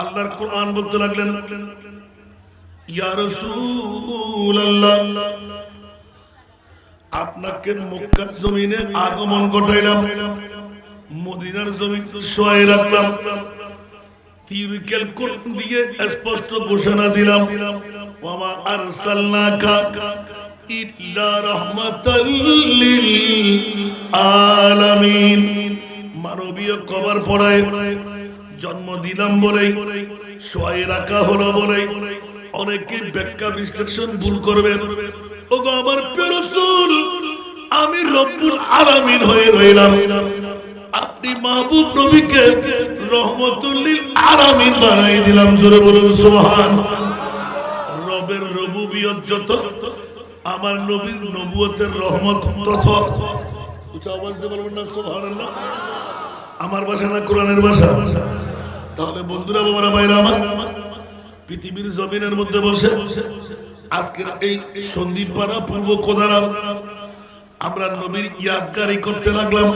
আল্লাহর কোরআন বলতে লাগলেন, ইয়া রাসূলুল্লাহ, আপনাকে মক্কার জমিনে আগমন ঘটাইলাম, মদিনার জমিন সহায় রাখলাম, তিরকেল কোরআন দিয়ে স্পষ্ট ঘোষণা দিলাম, ওয়ামা আরসালনাকা ইল্লা রাহমাতাল লিল আলামিন। মানবীয় কবর পড়ায় জন্ম দিলাম বলেই, সহায় রাখা হলো বলেই অনেকে ব্যাখ্যা বিশ্লেষণ ভুল করবে। ওগো আমার প্রিয় রাসূল, আমি রব্বুল আলামিন হয়ে রইলাম, আপনি মাহবুব নবীকে রহমতুল লিল আলামিন বানাই দিলাম। জোরে বলুন সুবহান। রবের রুবুবিয়ত যত, আমার নবীর নবুয়তের রহমত তত। উচ্চ আওয়াজ দিয়ে বলবেন না সুবহানাল্লাহ। আমার ভাষা না কোরআনের ভাষা? তাহলে বন্ধুরা, বাবারা, ভাইরা আমার, পৃথিবীর জমিনের মধ্যে বসে আজকের এই সন্দীপ পাড়া পূর্ব কোদারা আমরা নবীর ইয়াদগারি করতে লাগলাম।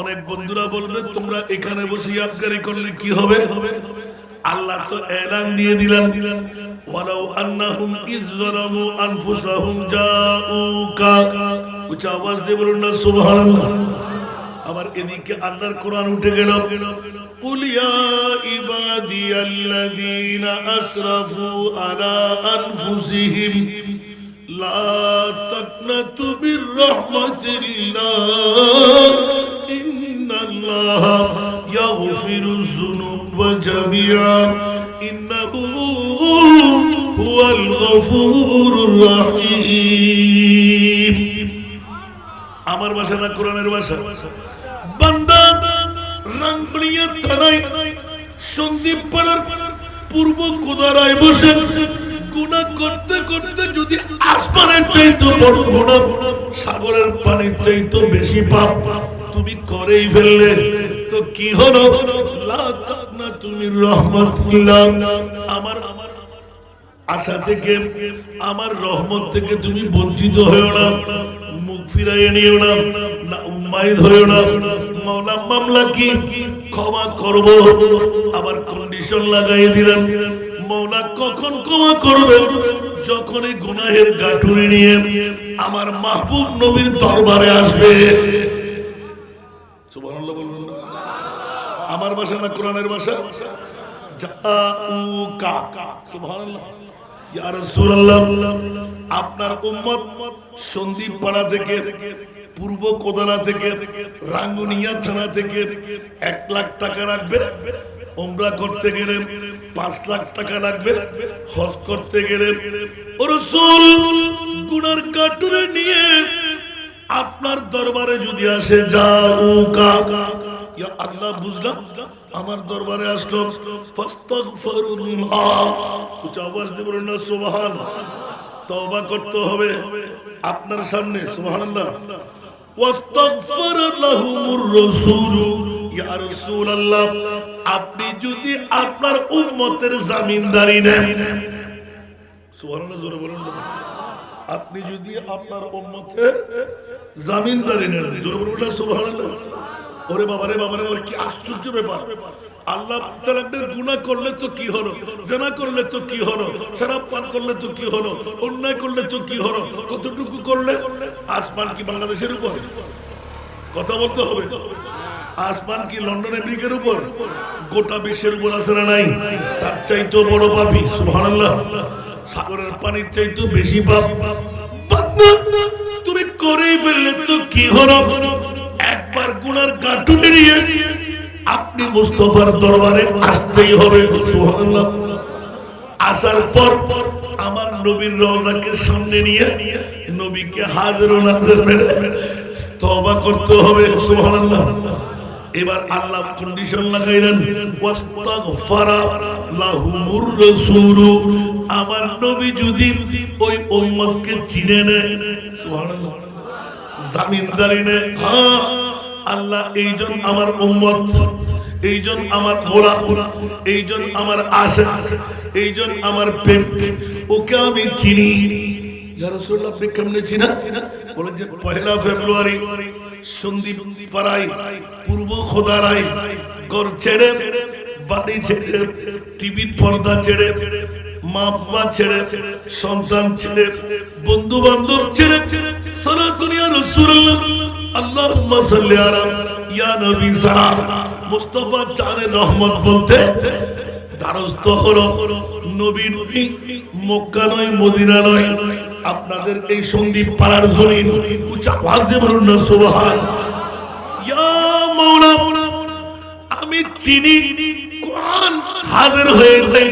অনেক বন্ধুরা বলবে, তোমরা এখানে বসে ইয়াদগারি করলে কি হবে? আল্লাহ তো এলান দিয়ে দিলেন, ওয়ালাউ আন্নাহুম ইয যালামু আনফুসাহুম জাউকা। উচ্চ আওয়াজ দিয়ে বলুন না সুবহানাল্লাহ। আবার এদিকে আল্লাহর কোরআন উঠে গেল, কুল ইয়া ইবাদিয়াল্লাযীনা আসরাফু আলা আনফুসিহিম লা তাকনাতু মির রাহমাতিল্লাহ ইন্নাল্লাহা ইয়াগফিরুয যুনুবা জামিআ ইন্নাহু হুয়াল গফুরুর রহিম। আমার ভাষা না কোরআনের ভাষা? বান্দা রাঙ্গুনিয়া থানায় সন্দীপ পাড়ার পূর্ব কোদারায় বসে গুনাহ করতে করতে যদি আসমানের চাইতে বড় গুনাহ, সাগরের পানির চাইতে বেশি পাপ তুমি করেই ফেললে, তো কি হলো? লা তাকনাতু মির রাহমাতিল্লাহ, আমার আশা থেকে, আমার রহমত থেকে তুমি বঞ্চিত হয়েও না, মুখ ফিরাইয়ে নিও না, না উম্মাইদ হয়েও না। মাওলা মামলা কি ক্ষমা করব, আবার কন্ডিশন লাগাই দিলেন, মাওলা কখন ক্ষমা করবে? যখন এই গুনাহের গাঁটুরি নিয়ে আমার মাহবুব নবীর দরবারে আসবে। সুবহানাল্লাহ বলুন না। আমার ভাষা না কোরআনের ভাষা? জাউকা। সুবহানাল্লাহ। ইয়া রাসূলুল্লাহ, আপনার উম্মত সন্দীপ পাড়া থেকে, পূর্ব কোদারা থেকে, রাঙ্গুনিয়া থানা থেকে 1 লাখ টাকা রাখবে, উমরা করতে গেলে 5 লাখ টাকা লাগবে, হজ করতে গেলে। ও রাসূল, গুনার কাটুরে নিয়ে আপনার দরবারে যদি আসে, জাউকা, ইয়া আল্লাহ, বুঝলাম আমার দরবারে আসলো, ফাস্তাগফিরুল্লাহ। উচ্চ আওয়াজ দিয়ে বলুন না সুবহানাল্লাহ। তওবা করতে হবে আপনার সামনে। সুবহানাল্লাহ। ওয়াস্তাগফির লাহুমুর রাসূল। ইয়া রাসূলুল্লাহ, আপনি যদি আপনার উম্মতের জামিনদারি নেন, সুবহানাল্লাহ জোরে বলুন না, আপনি যদি আপনার উম্মতের জামিনদারি নেন, জোরে বলুন না সুবহানাল্লাহ। ওরে বাবারে বাবারে, কি আশ্চর্য ব্যাপার! আল্লাহ তাআলা গুনাহ করলে তো কি হলো, জিনা করলে তো কি হলো, শরাব পান করলে তো কি হলো, অন্যায় করলে তো কি হলো, কতটুকু করলে? আসমান কি বাংলাদেশের উপর? কথা বলতে হবে। আসমান কি লন্ডন আমেরিকার উপর? গোটা বিশ্বের উপর আছে না নাই? তার চাইতে বড় পাপী। সুবহানাল্লাহ। সাগরের পানির চাইতে বেশি পাপ। বান্দা, তুমি করেই ফেললে তো কি হলো? একবার গুনার গাঁটুনি নিয়ে আপনি মুস্তাফার দরবারে আসতেই হবে। সুবহানাল্লাহ। আসার পর আমার নবীর রওজাকে সামনে নিয়ে নবীকে হাজির ও নাজির মেরে তওবা করতে হবে। সুবহানাল্লাহ। এবার আল্লাহ কন্ডিশন লাগাইলেন, ওয়াস্তাগফারা লাহুমুর রাসূল। আমার নবী যদি ওই উম্মতকে চিনে নেয়, সুবহানাল্লাহ, জামিনদারি নেয়, হ্যাঁ আল্লাহ এইজন আমার উম্মত, এইজন আমার ঘোড়া, এইজন আমার আশা, এইজন আমার প্রেম, ওকে আমি চিনি। ইয়া রাসূলুল্লাহ, আপনি কেমনে চিনেন? বলে যে 1 ফেব্রুয়ারি সন্দীপ পাড়ায় পূর্ব খোদারায় ঘর ছেড়ে বাড়ি ছেড়ে, টিভির পর্দা ছেড়ে, মা বাবা ছেড়ে, সন্তান ছেড়ে, বন্ধু বান্ধব ছেড়ে সালাতুন ইয়া রাসূলুল্লাহ আল্লাহুম্মা সাল্লি আলা ইয়া নবী সালাম মুস্তাফা জানের রহমত বলতে দ্বারস্থ হলো। নবী নবী, মক্কা নয়, মদিনা নয়, আপনাদের এই সন্দীপ পাড়ার জমিন। উচ্চ আওয়াজ দিয়ে বলুন না সুবহানাল্লাহ। ইয়া মাওলা, আমি চিনি কোরআন হাজির হয়ে যায়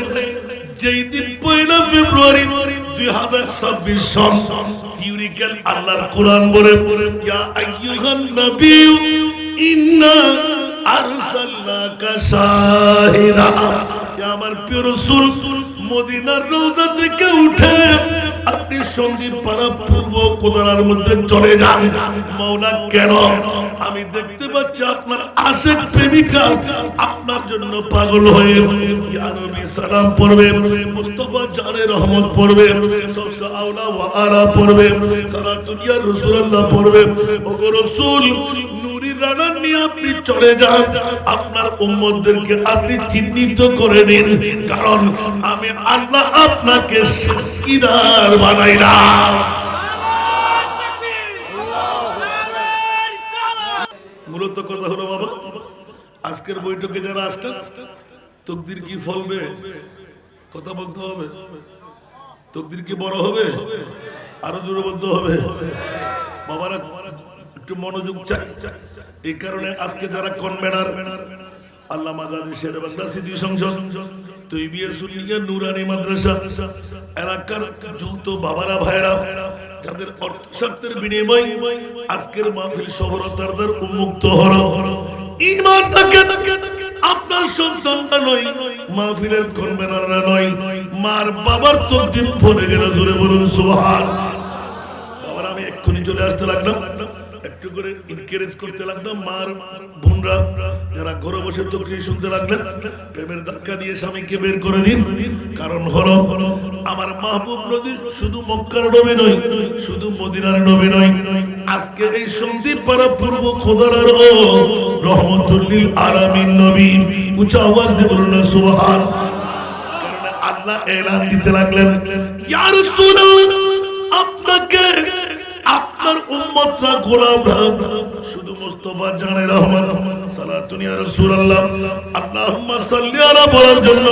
যেই দিন 1 ফেব্রুয়ারি 2026 সন থিওরিক্যাল আল্লাহর কোরআন বলে, ইয়া আইয়ুহান নাবিয়্যু ইন্না আরসালনাকা শাহিদা। আমার প্রিয় রাসূল মদিনার রওজা থেকে উঠে আপনি সন্দীপ পাড়া পূর্ব কোদারার মধ্যে চলে যান। মাওলা কেন? আমি দেখতে পাচ্ছি আপনার আশিক প্রেমিকা আপনার জন্য পাগল হয়ে ইয়া নবী সালাম পড়বে, মুস্তাফা জানে রহমত পড়বে, সবসে আওলা ওয়া আলা পড়বে, সালাতুন ইয়া রাসূলুল্লাহ পড়বে। ওগো রাসূল, রানা নিয়ে আপনি চলে যান, আপনার উম্মতদেরকে আপনি চিহ্নিত করে নিন, কারণ আমি আল্লাহ আপনাকে সাক্ষীদার বানাইলাম। মূলত কথা হলো বাবা, আজকের বৈঠকে যারা আসতেন তকদির কি ফলবে কথা বলতে হবে, তকদির কি বড় হবে, আরো জোরে বলতে হবে। বাবারা একটু মনোযোগ চাই। এই কারণে আজকে যারা কনভেনার আল্লামা গাজী শেরে বাংলা সিটি সংসদ তৈবিয়া সুন্নিয়া নুরানি মাদ্রাসা এলাকার যৌথ বাবারা ভাইরা যাদের অর্থ স্বার্থের বিনিময় আজকের মাহফিল সফলতার উন্মুক্ত হলো, ঈমান থাকে আপনার সন্তানরা নয়, মাহফিলের কনভেনাররা নয়, মার বাবার তকদির ফলে গেল। জোরে বলুন সুবহানাল্লাহ। বাবারা আমি এক্ষুনি চলে আসতে লাগলাম, একটু করে এনকারেজ করতে লাগলাম। মার বোনরা যারা ঘরে বসে তকরির শুনতে লাগলেন, প্রেমের ধাক্কা দিয়ে স্বামীকে বের করে দিন। কারণ হলো আমার মাহবুব নবী শুধু মক্কার নবী নয়, শুধু মদিনার নবী নয়, আজকে এই সন্দীপ পাড়া পূর্ব খোদার রহমতুল লিল আলামিন নবী। উচ্চ আওয়াজ দিয়ে বলুন না সুবহানাল্লাহ। কারণ আল্লাহ এলান দিতে লাগলেন, ইয়া রাসূলুল্লাহ, আপনাকে আপনার উম্মতরা গোলামরা শুধু মুস্তাফা জানে রহমত সালাতুন ইয়া রাসূলুল্লাহ আল্লাহুম্মা সাল্লি আলা বলার জন্য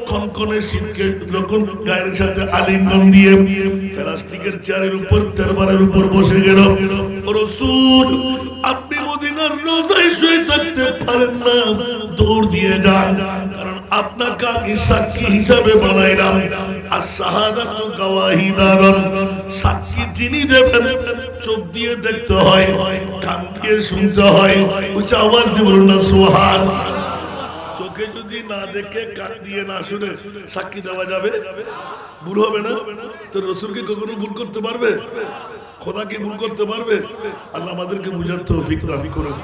কনকনে শীতকে যখন গায়ের সাথে আলিঙ্গন দিয়ে প্লাস্টিকের চেয়ারের উপর দরবারের উপর বসে গেল। রাসূল, আপনি মদিনার রোজায় শুয়ে থাকতে পারেন না, দৌড় দিয়ে যান, কারণ আপনাকে আমি সাক্ষী হিসাবে বানাইলাম। আশ-শাহাদাতু গাওয়াহিদান, সাক্ষী যিনি দেবেন চোখ দিয়ে দেখতে হয়, কান দিয়ে শুনতে হয়। উচ্চ আওয়াজ দিয়ে বলুন না সুবহানাল্লাহ। চোখে যদি না দেখে কান দিয়ে না শুনে সাক্ষী দেওয়া যাবে? ভুল হবে না? তো রাসূলকে কখনো ভুল করতে পারবে? খোদাকে ভুল করতে পারবে? আল্লাহ আমাদেরকে বুঝার তৌফিক দান করুন।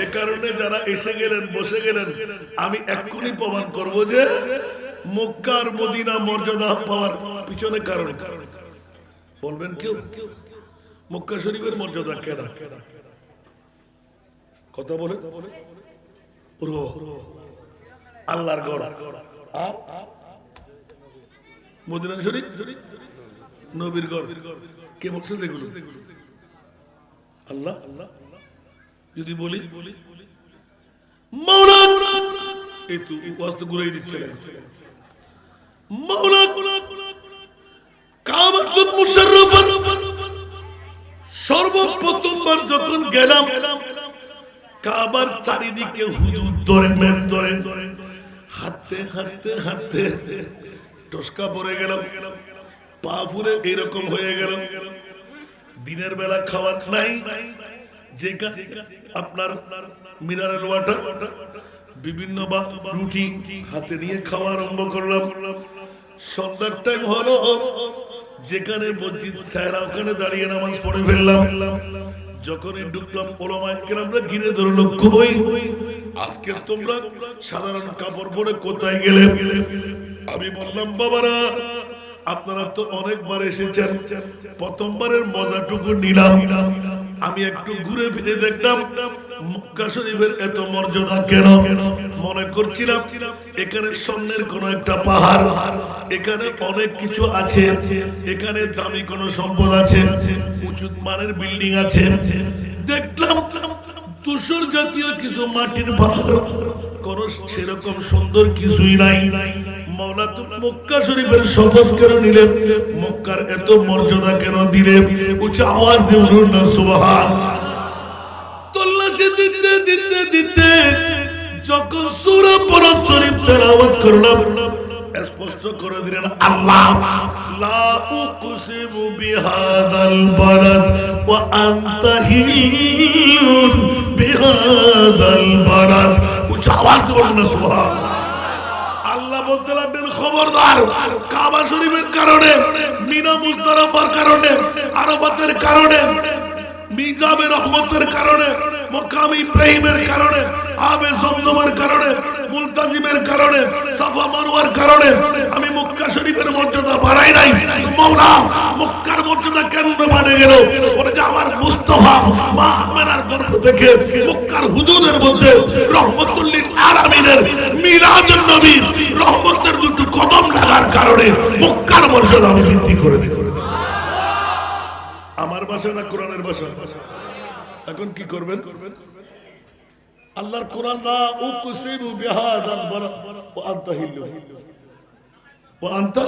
এই কারণে যারা এসে গেলেন বসে গেলেন, আমি এক্ষুনি প্রমাণ করব যে মক্কার মদিনা মর্যাদা পাওয়ার পিছনে কারণ বলবেন কেউ? মক্কা শরীফের মর্যাদা কেন? কথা বলে আল্লাহর ঘর, মদিনা শরীফ নবীর ঘর। কে বলছেন এগুলো? আল্লাহ। যদি বলি মাওলা, এই তো ওয়াজ তো ঘুরাই দিচ্ছে। মাওলা কাবাতুল মুশাররফা সর্বপ্রথমবার যখন গেলাম, কাবার চারিদিকে হুজুর ধরে মেন ধরে হাঁটতে হাঁটতে হাঁটতে টসকা পড়ে গেল, পা ফুলে এরকম হয়ে গেল। দিনের বেলা খাবার নাই, যেখানে আপনার মিনারেল ওয়াটার বিভিন্ন বা রুটি হাতে নিয়ে খাওয়া আরম্ভ করলাম। সন্ধ্যার টাইম হলো, যেখানে মসজিদ সাহেরা ওখানে দাঁড়িয়ে নামাজ পড়ে ফেললাম। যখনই ঢুকলাম ওলামায়ে কেরামরা ঘিরে ধরলো, কই আজকে তোমরা সাধারণ কাপড় পরে কোথায় গেলে? আমি বললাম, বাবারা আপনারা তো অনেকবার এসেছেন, প্রথমবারের মজাটুকু নিলাম। আমি একটু ঘুরে ফিরে দেখলাম মক্কা শরীফের এত মর্যাদা কেন? মনে করছিলাম এখানে স্বর্ণের কোন একটা পাহাড়, এখানে অনেক কিছু আছে, এখানে দামি কোন সম্পদ আছে, উঁচু মানের বিল্ডিং আছে। দেখলাম তুষর জাতীয় কিছু মাটির পাহাড়, কোন সেরকম সুন্দর কিছুই নাই। মাওলা তো মক্কা শরীফের শপথ কেন নিলেন? মক্কার এত মর্যাদা কেন দিলেন? উচ্চ আওয়াজ দিয়ে বলুন না সুবহানাল্লাহ। তল্লাশি দিতে দিতে দিতে যখন সূরা বরত শরীফ তেলাওয়াত করলাম, স্পষ্ট করে দিলেন আল্লাহ, লা উকসিমু বিহাদাল বালাদ ওয়া আনতা হিল্লুন বিহাদাল বালাদ। উচ্চ আওয়াজ দিয়ে বলুন না সুবহানাল্লাহ। আল্লাহ বলতে লাগলেন খবরদার, কাবা শরীফের কারণে, মিনা মুজদালিফার কারণে, আরাফাতের কারণে, মিজাবে রহমতের কারণে, মাকাম ইব্রাহিমের কারণে, আবে জমজমের কারণে, মুলতাজিমের কারণে, সাফা মারওয়ার কারণে আমি মক্কা শরীফের মর্যাদা বাড়াই নাই। মাওলা মক্কার মর্যাদা কেন বাড়ে গেল? ওরে যে আমার মুস্তাফা মা আমেনার গর্ভ থেকে মক্কার হুদুদের মধ্যে রহমতুল লিল আলামিনের মিলাদুন নবী রহমতের দুটো কদম লাগার কারণে মক্কার মর্যাদা আমি বৃদ্ধি করে দিই। আমার ভাষা না কোরআনের ভাষা? এখন কি করবেন? আল্লাহর কোরআন, লা উকসিমু বিহাদাল বালাদ ওয়া আনতা হিল্লুন ওয়া আনতা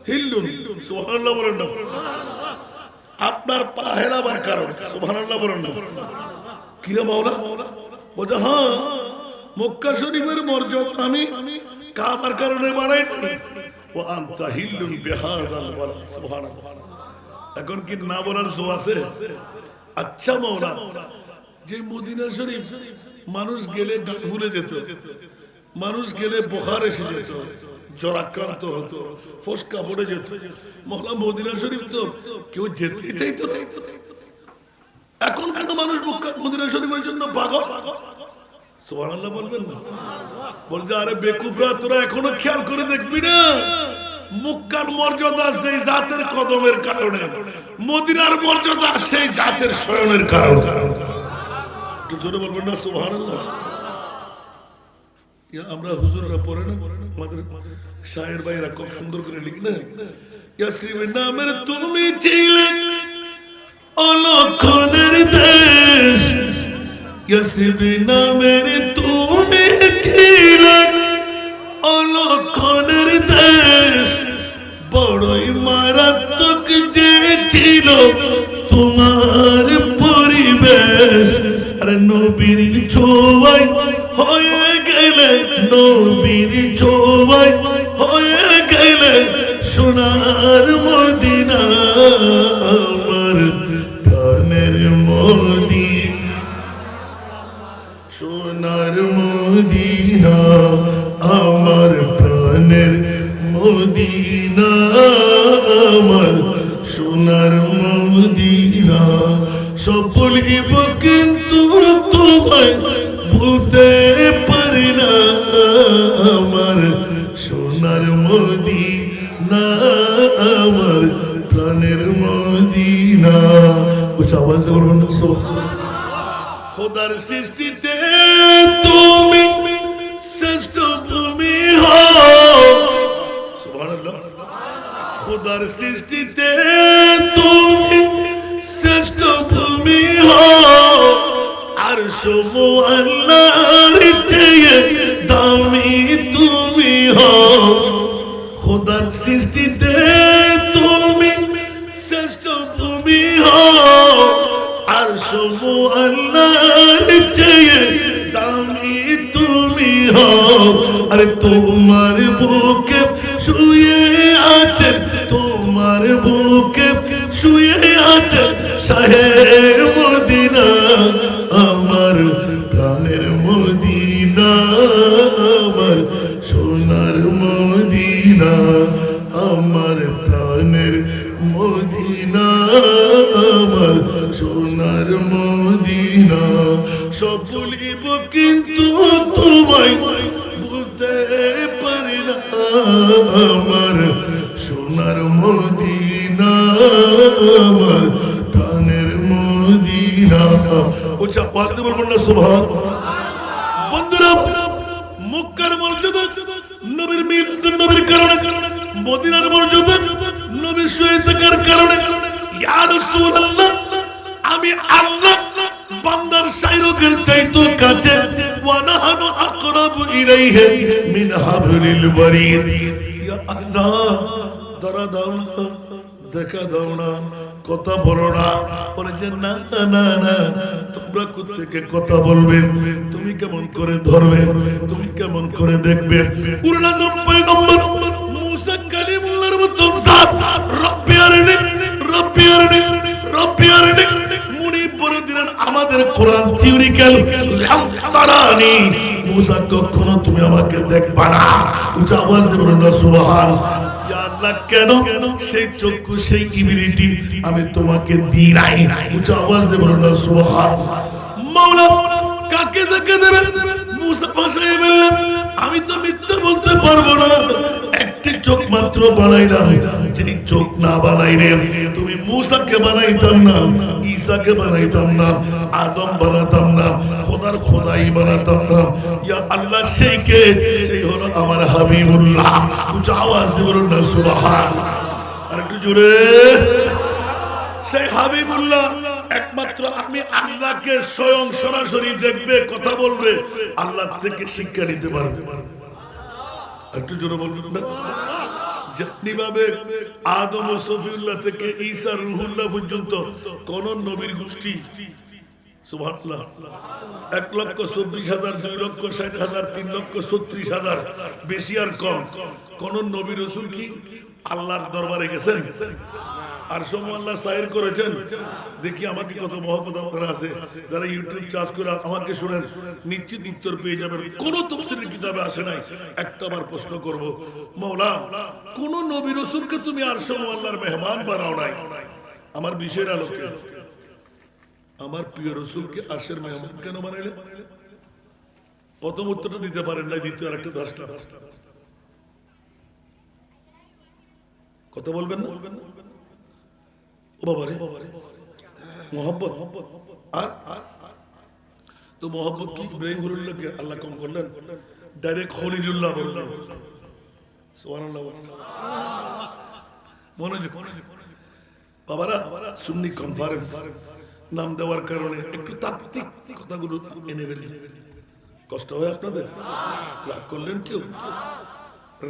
হিল্লুন। সুবহানাল্লাহ বলেন না। আপনার পা হেলাবার কারণ, সুবহানাল্লাহ বলেন না। কি রে মাওলা? বলে হ্যাঁ, মক্কা শরীফের মর্যাদা আমি কাবার কারণে বাড়াই নাই। ওয়া আনতা হিল্লুন বিহাদাল বালাদ। সুবহানাল্লাহ। এখন কি না বলার জো আছে? আচ্ছা মাওলা, যে মদিনা শরীফ মানুষ গেলে গান ভুলে যেত, মানুষ গেলে বুখার এসে যেত, জ্বরাক্রান্ত হতো, ফসকা পড়ে যেত, মহলা মদিনা শরীফ তো কেউ যেতে চাইতো না। এখন কেন মানুষ মদিনা শরীফের জন্য পাগল? সুবহানাল্লাহ বলবেন না? বলছে আরে বেকুফরা, তোরা এখনো খেয়াল করে দেখবি না, মক্কার মর্যাদা সেই জাতের কদমের কারণে, মদিনার মর্যাদা সেই জাতের শয়নের কারণে। একটু জোরে বলবেন না সুবহানাল্লাহ। আমরা হুজুররা পড়ে না, আমাদের শায়ের ভাইরা খুব সুন্দর করে লিখে না, ইয়াসরিবের নামের তুমি ছিলে অলক্ষণের দেশ, ইয়াসরিবের নামের তুমি ছিলে অলক্ষণের দেশ, বড়ই মারাত্মক যে ছিল তোমার পরিবেশ। আরে নবীর ছোঁয়ায় হয়ে গেলে, নবীর ছোঁয়ায় হয়ে গেলে সোনার মদিনা, আমার প্রাণের মদিনা, সোনার মদিনা, আমার প্রাণের মদিনা, আমার সোনার মদিনা। সফলিব কিন্তু তোমায় ভুলতে পারি না, আমার সোনার মদিনা, আমার প্রাণের মদিনা। উচ্চ আওয়াজ দিয়ে বলবেন না সুবহানাল্লাহ। খোদার সৃষ্টিতে তুমি শ্রেষ্ঠ তুমি হও, সুবহানাল্লাহ। খোদার সৃষ্টিতে তুমি শ্রেষ্ঠ তুমি হও, আর সবু আল্লাহর চেয়ে দামি তুমি হও। খোদার সৃষ্টিতে তুমি শ্রেষ্ঠ তুমি হও, আর সবু আল্লাহর চেয়ে দামি তুমি হও। আরে তোমার বুকে শুয়ে আছে, তোমার বুকে শুয়ে আছে শাহে মদিনা, আমার প্রাণের মদিনা, আমার সোনার মদিনা, আমার প্রাণের মদিনা, আমার সোনার মদিনা। সব ভুলিব কিন্তু তোমায় ভুলতে পারি না, আমার সোনার মদিনা, আমার প্রাণের মদিনা। ও উচ্চ আওয়াজ দিয়ে বলবেন না সুবহানাল্লাহ। বন্ধুরা, মক্কার মর্যাদা নবীর মিলাদুন নবীর কারণে, মদিনার মর্যাদা নবী শুয়ে থাকার কারণে, ইয়া রাসূলুল্লাহ আমি আল্লাহ বান্দার শাইরকের চাইতো কাছে, ওয়া নাহনু আকরাবু ইলাইহি মিন হাবলিল ওয়ারিদ। ইয়া আল্লাহ ধরা দাও না, দেখা দাও না, কথা বলো না। বলে যে না না না, তোমরা কোত্থেকে কথা বলবে, তুমি কেমন করে ধরবে, তুমি কেমন করে দেখবে। উরলাদম পয়গম্বর মুসা কালিমুল্লাহর মতো জাত, রব্বি আরনি রব্বি আরনি রব্বি আরনি মুনি পড়ে দিলেন আমাদের কোরআন থিওরিক্যাল। তারানি মুসা কখনো তুমি আমাকে দেখবা না। উচ্চ আওয়াজ দিয়ে বলুন না সুবহানাল্লাহ। কেন সেই চক্ষু, সেই ইবিলিটি আমি তোমাকে দিই নাই। উচ্চ আওয়াজ দিয়ে বলুন না সুবহানাল্লাহ। মাওলা কাকে দেখে দেবেন? মুসা ভাষায় বললেন আমি তো মিথ্যা বলতে পারবো না, একটি চোখ মাত্র বানাইলাম। যিনি চোখ না বানাইলেন, তুমি মুসাকে বানাইতাম না, ঈসাকে বানাইতাম না, আদম বানাতাম না, খোদার খোদাই বানাতাম না। ইয়া আল্লাহ সেই কে? সেই হলো আমার হাবিবুল্লাহ। উচ্চ আওয়াজ দিয়ে বলুন না সুবহানাল্লাহ। আর একটু জোরে। সেই হাবিবুল্লাহ একমাত্র আমি আল্লাহকে স্বয়ং সরাসরি দেখবে, কথা বলবে, আল্লাহ থেকে শিক্ষা নিতে পারবে। একটু জোরে বলুন না। যেমনিভাবে আদম ও সফিউল্লাহ থেকে ঈসা রুহুল্লাহ পর্যন্ত কোন নবীর গোষ্ঠী, সুবহানাল্লাহ, 1,24,000, 2,60,000, 3,36,000, বেশি আর কম, কোন নবী রাসূল কি আল্লাহর দরবারে গেছেন? আর সময় আল্লাহ সাইর করেছেন? দেখি আমাকে কত মহব্বত আপনারা আছে যারা ইউটিউব চার্জ করে আমাকে শুনেন, নিশ্চিত উত্তর পেয়ে যাবেন। কোন তাফসীরের কিতাবে আসে নাই। একটা বার প্রশ্ন করব, মাওলা কোন নবী রাসূলকে তুমি আরশে আল্লাহর মেহমান বানাও নাই? আমার বিষয়ের আলোকে আমার প্রিয় রাসূলকে আরশের মেহমান কেন বানাইলে? প্রথম উত্তরটা দিতে পারেন না, দ্বিতীয় আরেকটা 10টা কথা বলবেন না? ও বাবারে, মোহাম্মদ। আর তো মোহাম্মদ কি ইব্রাহিম খলিলুল্লাহকে আল্লাহ কম করলেন? ডাইরেক্ট খলিলুল্লাহ বললেন। সুবহানাল্লাহ। মনোযোগ বাবারা, সুন্নি কনফারেন্স নাম দেওয়ার কারণে একটু তাত্ত্বিক কথাগুলো এনে ফেলি। কষ্ট হয় আপনাদের? রাগ করলেন কেউ?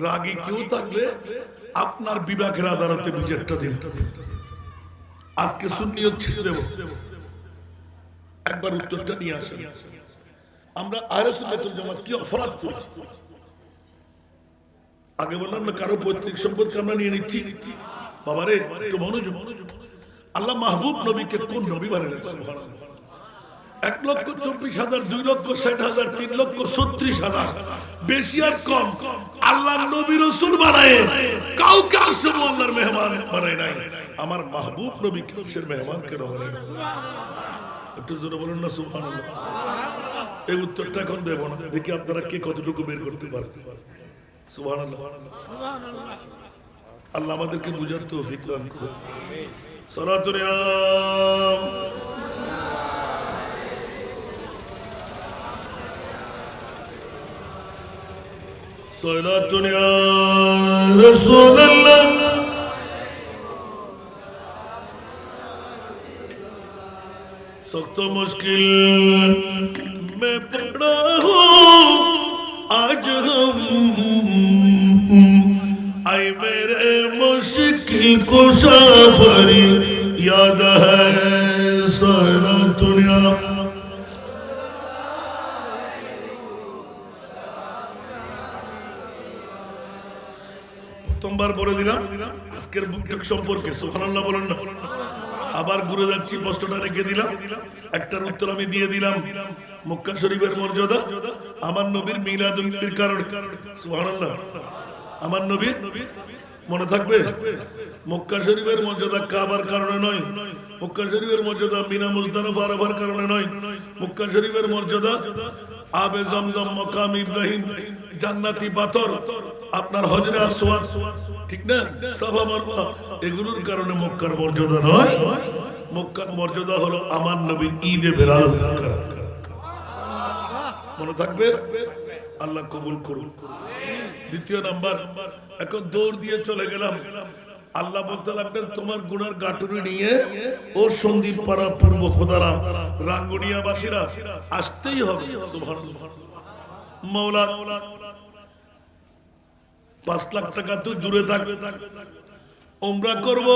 রাগী কেউ থাকলে আপনার বিভাগের আদালতে বিচারটা দিন। আজকে সুন্নিয়ত ছেড়ে দেব, একবার উত্তরটা নিয়ে আসেন। আমরা আহলে সুন্নাতুল জামাত কি অপরাধ করি? আগে বললাম না কারো পৈতৃক সম্পত্তি আমরা নিয়ে নিচ্ছি। বাবারে একটু মনোযোগ। আল্লাহ মাহবুব নবীকে কোন নবী বানালেন? সুবহানাল্লাহ। 1,24,000, 2,60,000, 3,36,000, বেশি আর কম আল্লাহ নবী রাসূল বানায় কাউকে আরশের আল্লাহর মেহমান বানায় নাই। আমার মাহবুব নবী আরশের মেহমান কেন বানায়? একটু জোরে বলুন না সুবহানাল্লাহ। এই উত্তরটা এখন দেব না, দেখি আপনারা কে কতটুকু বের করতে পারেন। সুবহানাল্লাহ। আল্লাহ আমাদেরকে বুঝার তৌফিক দান করুন। সালাতুন ইয়া সালাতুন ইয়া রাসূলুল্লাহ। सख्त मुश्किल में पड़ा हूँ आज हम, आए मेरे मुश्किल को सफरी याद है सारा दुनिया। প্রথমবার বলে দিলাম আজকের বুকটুক সম্পর্কে, সুবহানাল্লাহ বলেন না। আবার ঘুরে যাচ্ছি, প্রশ্নটা রেখে দিলাম, একটার উত্তর আমি দিয়ে দিলাম। মক্কা শরীফের মর্যাদা আমার নবীর মিলাদুন নবীর কারণে। সুবহানাল্লাহ। আমার নবীর মনে থাকবে? মক্কা শরীফের মর্যাদা কাবার কারণে নয়, মক্কা শরীফের মর্যাদা মিনা মুজদালিফা আরাফার কারণে নয়, মক্কা শরীফের মর্যাদা আবে জমজম, মাকাম ইব্রাহিম, জান্নাতি পাথর, আপনার হজরে আসওয়াদ, ঠিক না, সাফা মারওয়া, এগুলোর কারণে মক্কার মর্যাদা নয়। মক্কার মর্যাদা হলো আমার নবীর ঈদে বেলাল করা। মনে থাকবে? আল্লাহ কবুল করুন। দ্বিতীয় নাম্বার, এখন দৌড় দিয়ে চলে গেলাম, আল্লাহ বলতে লাগলেন তোমার গুনার গাটুরি নিয়ে ও সন্দীপ পাড়া পূর্ব খোদারা রাঙ্গুনিয়া বাসীরা আসতেই হবে। সুবহানাল্লাহ। মাওলা 5 লাখ টাকা তো দূরে থাকবে, উমরা করব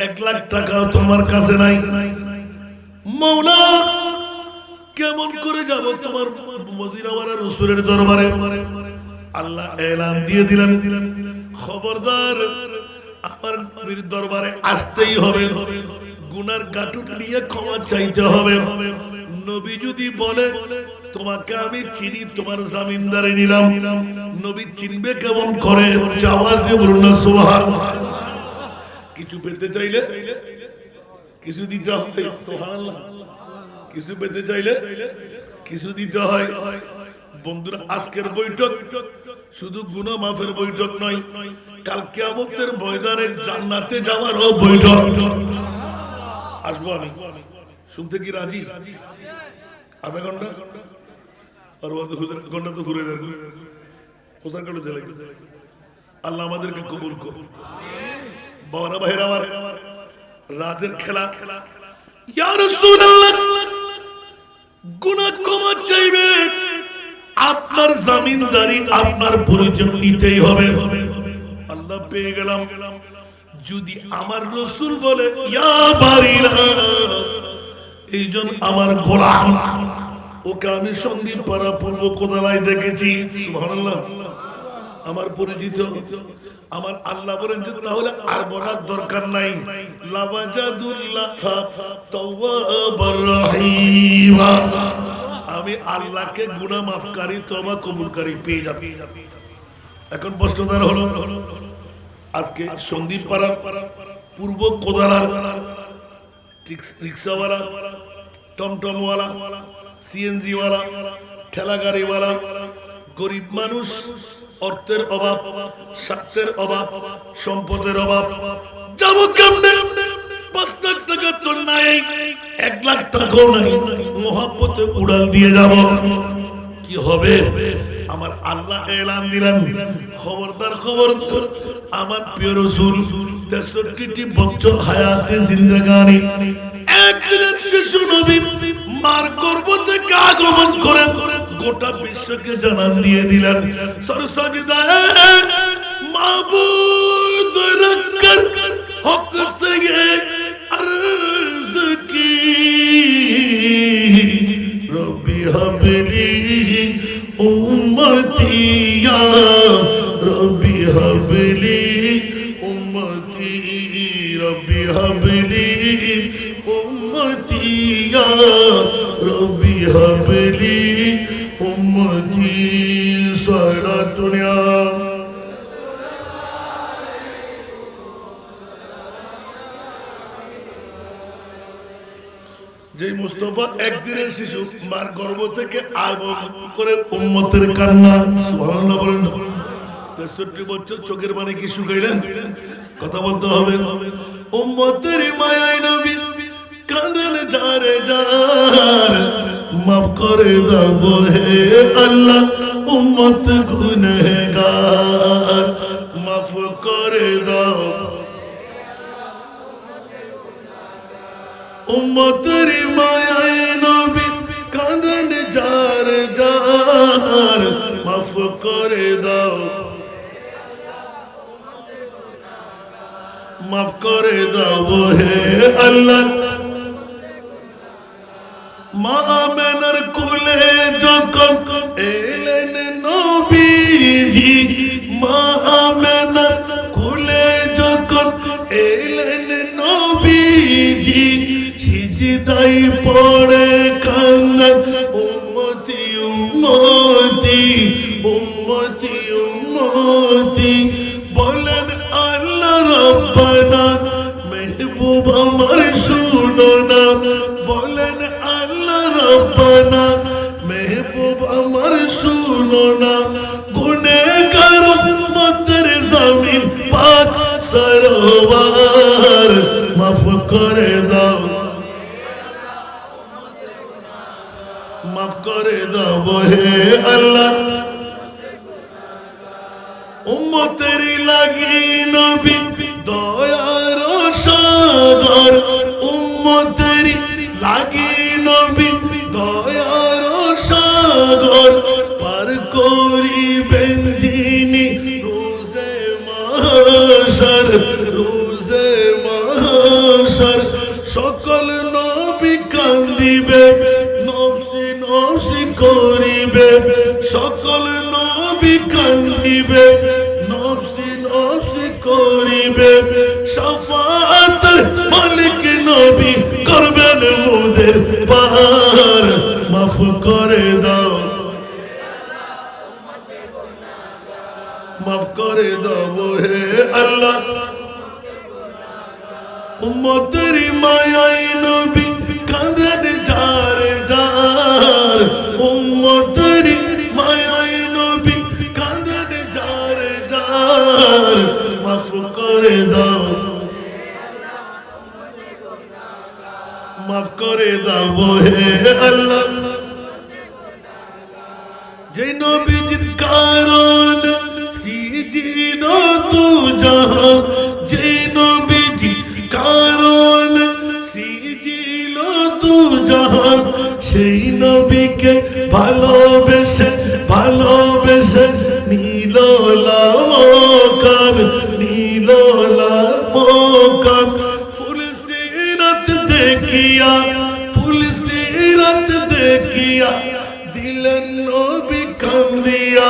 1 লাখ টাকাও তোমার কাছে নাই। মাওলা কেমন করে যাব তোমার মদিনাওয়ালা রাসূলের দরবারে? আল্লাহ এলান দিয়ে দিলেন, খবরদার আমার নবীর দরবারে আসতেই হবে, গুনার গাঁটুর নিয়ে ক্ষমা চাইতে হবে। নবী যদি বলে তোমাকে আমি চিনি, তোমার জামিনদারি নিলাম, নবী চিনবে কেমন করে? আওয়াজ দিয়ে বলুন না সুবহানাল্লাহ। কিছু পেতে চাইলে কিছু দিতে হয়, সুবহানাল্লাহ। কিছু পেতে চাইলে কিছু দিতে হয়। বন্ধুরা, আজকের বৈঠক শুধু গুনাহ মাফের বৈঠক নয়, কাল কিয়ামতের ময়দানে জান্নাতে যাওয়ারও বৈঠক। আসবো আমি, শুনতে কি রাজি? আধা ঘন্টা আর ঘন্টা তো ঘুরে যাবে, হোসার কাটে চলে। আল্লাহ আমাদেরকে কবুল করুন। বাবারা ভাইরা আমার, রাজের খেলা। ইয়া রাসূলুল্লাহ, গুনাহ ক্ষমা চাইবে, আপনার জামিনদারি, আপনার পরিচয় নিতেই হবে। আল্লাহ পেয়ে গেলাম। যদি আমার রাসূল বলে ইয়া বারিলা, এইজন আমার গোলাম, ওকে আমি সন্দীপ পাড়া পূর্ব কোদালায় দেখেছি, সুবহানাল্লাহ, আমার পরিচিত, আমার আল্লাহ বলেন যে তাহলে আর বলার দরকার নাই, লাওয়াজাদুল্লাহ তাওয়াবার রহিমা, আমি আল্লাহকে গুনাহ মাফকারী, তওবা কবুলকারী পেয়ে যাবে। এখন প্রশ্নদার হলো, আজকে সন্দীপ পাড়া পূর্ব কোদালার রিক্সাওয়ালা, টমটমওয়ালা, সিএনজিওয়ালা, ঠেলাগাড়িওয়ালা, গরিব মানুষ, অর্থের অভাব, স্বার্থের অভাব, সম্পদের অভাব, যাব কেমনে? 5 লাখ টাকা তো নাই, 1 লাখ টাকাও নাই, মোহাব্বতে উড়াল দিয়ে যাব, কি হবে? আমার আল্লাহ এলান দিলেন, খবরদার খবরদার, আমার প্রিয় রাসূল 63টি বছর হায়াতে জিন্দেগানি, একদিনের শিশু নবী মার গর্ভ থেকে আগমন করে গোটা বিশ্বকে জানান দিয়ে দিলেন, সরসাজদায়ে মাবুদ রখকর হক সে अर्ज की रब्बी हबली उम्मतिया रब्बी हबली उम्मती रब्बी हबली उम्मतिया रब्बी हबली उम्मती सारा दुनिया যে মুস্তাফা একদিনের শিশু মার গর্ভ থেকে আগমন করে উম্মতের কান্না, সুবহানাল্লাহ বলেন। 63 বছর চোখের পানি কি শুকাইলেন? কথা বলতে হবে। উম্মতের মায়ায় নবী কাঁদেন যারে যার, মাফ করে দাও হে আল্লাহ উম্মত গুনাহগার, মাফ করে দাও উম্মতের মায়ায় নবী কাঁদেন যার যার, মাফ করে দাও, মাফ করে দাও হে আল্লাহ। মা আমেনার কোলে যখন এলেন নবীজি, মা আমেনার কোলে যখন এলেন নবীজি, সিজদাই পড়ে কান্দেন উম্মতি উম্মতি উম্মতি উম্মতি, বলেন আল্লাহ রব্বানা মেহবুব আমার শুনো না, বলেন আল্লাহ রব্বানা মেহবুব আমার শুনো না, গুনাহগার উম্মতের জমিন পাক সরোয়ার, মাফ করে দাও, মাফ করে দাও হে আল্লাহ। উম্মতেরই লাগি নবী দয়ার সাগর, উম্মতেরই লাগি নবী দয়ার সাগর, পার করিবেন যিনি রোজে মাহশর, রোজে মাহশর। সকল নবী কান্দিবে, নফসি নফসি করিবে, সকল নবী কান্দিবে, নফসি নফসি করিবে। শাফাআতের মালিক নবী করবেন মোদের পার, মাফ করে দাও, মাফ করে দাও হে আল্লাহ। উম্মতের মায়াই নবী কাঁদেন যারে যার, উম্মতের মায়াই নবী কাঁদেন যারে যার, মাফ করে দাও, মাফ করে দাও হে আল্লাহ। যে নবীজির কারণ সৃজিল তু জাহান, যে নবীজির কারণ সৃজিল তু জাহান, সেই নবীকে ভালোবেসে ভালোবেসে নীল লামকান, নীল লামকান। ফুল সিরাত দেখিয়া, ফুল সিরাত দেখিয়া দিলেন নবী কান্দিয়া।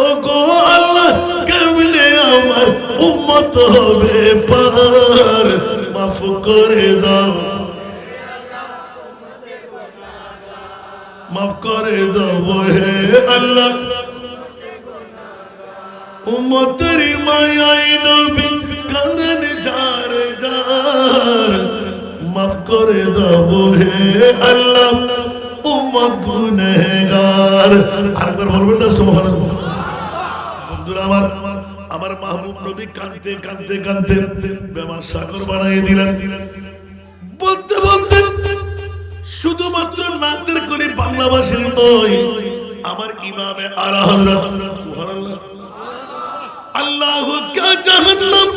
ও গো আল্লাহ কেমনে আমার উম্মত হবে পার, মাফ করে দাও, মাফ করে দাও হে আল্লাহ। উম্মতের মায়াই নবী কাঁদেন যারে যার, মাফ করে দাও হে আল্লাহ। উম্মত গুনেহগার, আরেকবার বলবেন না সুবহানাল্লাহ। বন্ধুরা আমার, আমার মাহবুব নবী কাঁদতে কাঁদতে কাঁদতে বেমার সাগর বানিয়ে দিলেন। বলতে বলতে শুধুমাত্র নাতের করে বাংলাভাষীর নয়, আমার ইমামে আলা হযরত সুবহানাল্লাহ। আল্লাহু কা জাহান্নাম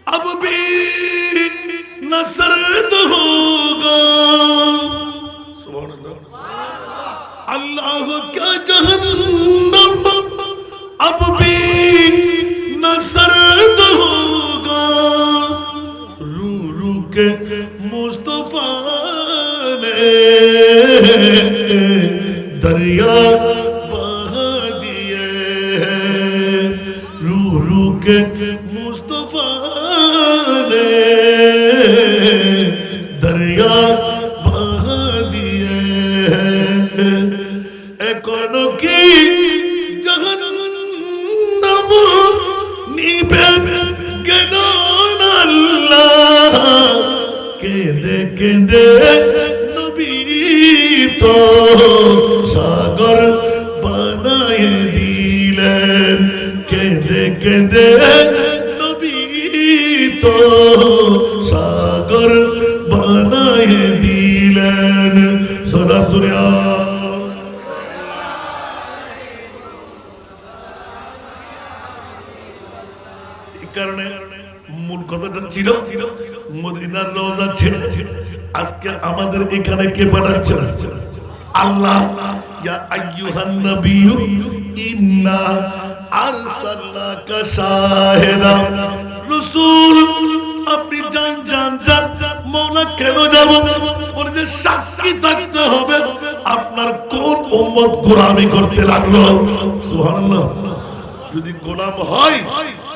अब भी न सर्द होगा, अल्लाह क्या जहन्नम अब भी न सर्द होगा। रू रू के मुस्तफा ने दरिया बहा दिए हैं, रू रू के मुस्तफा ने दरिया बहा दिए हैं। एकोनो की जहन्नम निभे गेलो ना अल्लाह, केंदे केंदे नबी तो सागर बनाए दिलेन, केंदे केंदे तो सागर बनाए दिलेन। सारा दुनिया এই কারণে মূল কথাটা ছিল মদিনার রওজা ছেড়ে আজকে আমাদের এখানে কে পাঠাচ্ছে? আল্লাহ। ইয়া আইয়ুহান নবিয়্যু ইন্না আরসালনাকা শাহিদান। রাসূল আপনি যান যান যান, মওলা কেন যাব? বলে যে সাক্ষী থাকতে হবে আপনার কোন উম্মত গোলামি করতে লাগলো। সুবহানাল্লাহ। যদি গোলাম হয়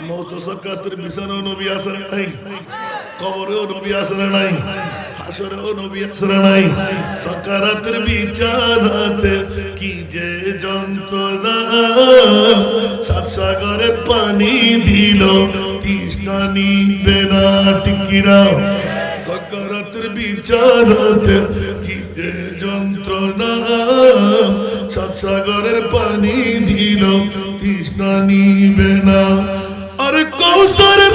মওত সাকাতের বিছানাও নবী আসরে নাই, কবরেও নবী আসরে নাই, হাসরেও নবী আসরে নাই। সাকারাতের বিছানাতে কি যে যন্ত্রণা, সাত সাগরের পানি দিল তৃষ্ণা নিবে না টিকিরা। সাকারাতের বিছানাতে কি যে যন্ত্রণা, সাত সাগরের পানি দিল তৃষ্ণা নিবে না। আরে কৌসারের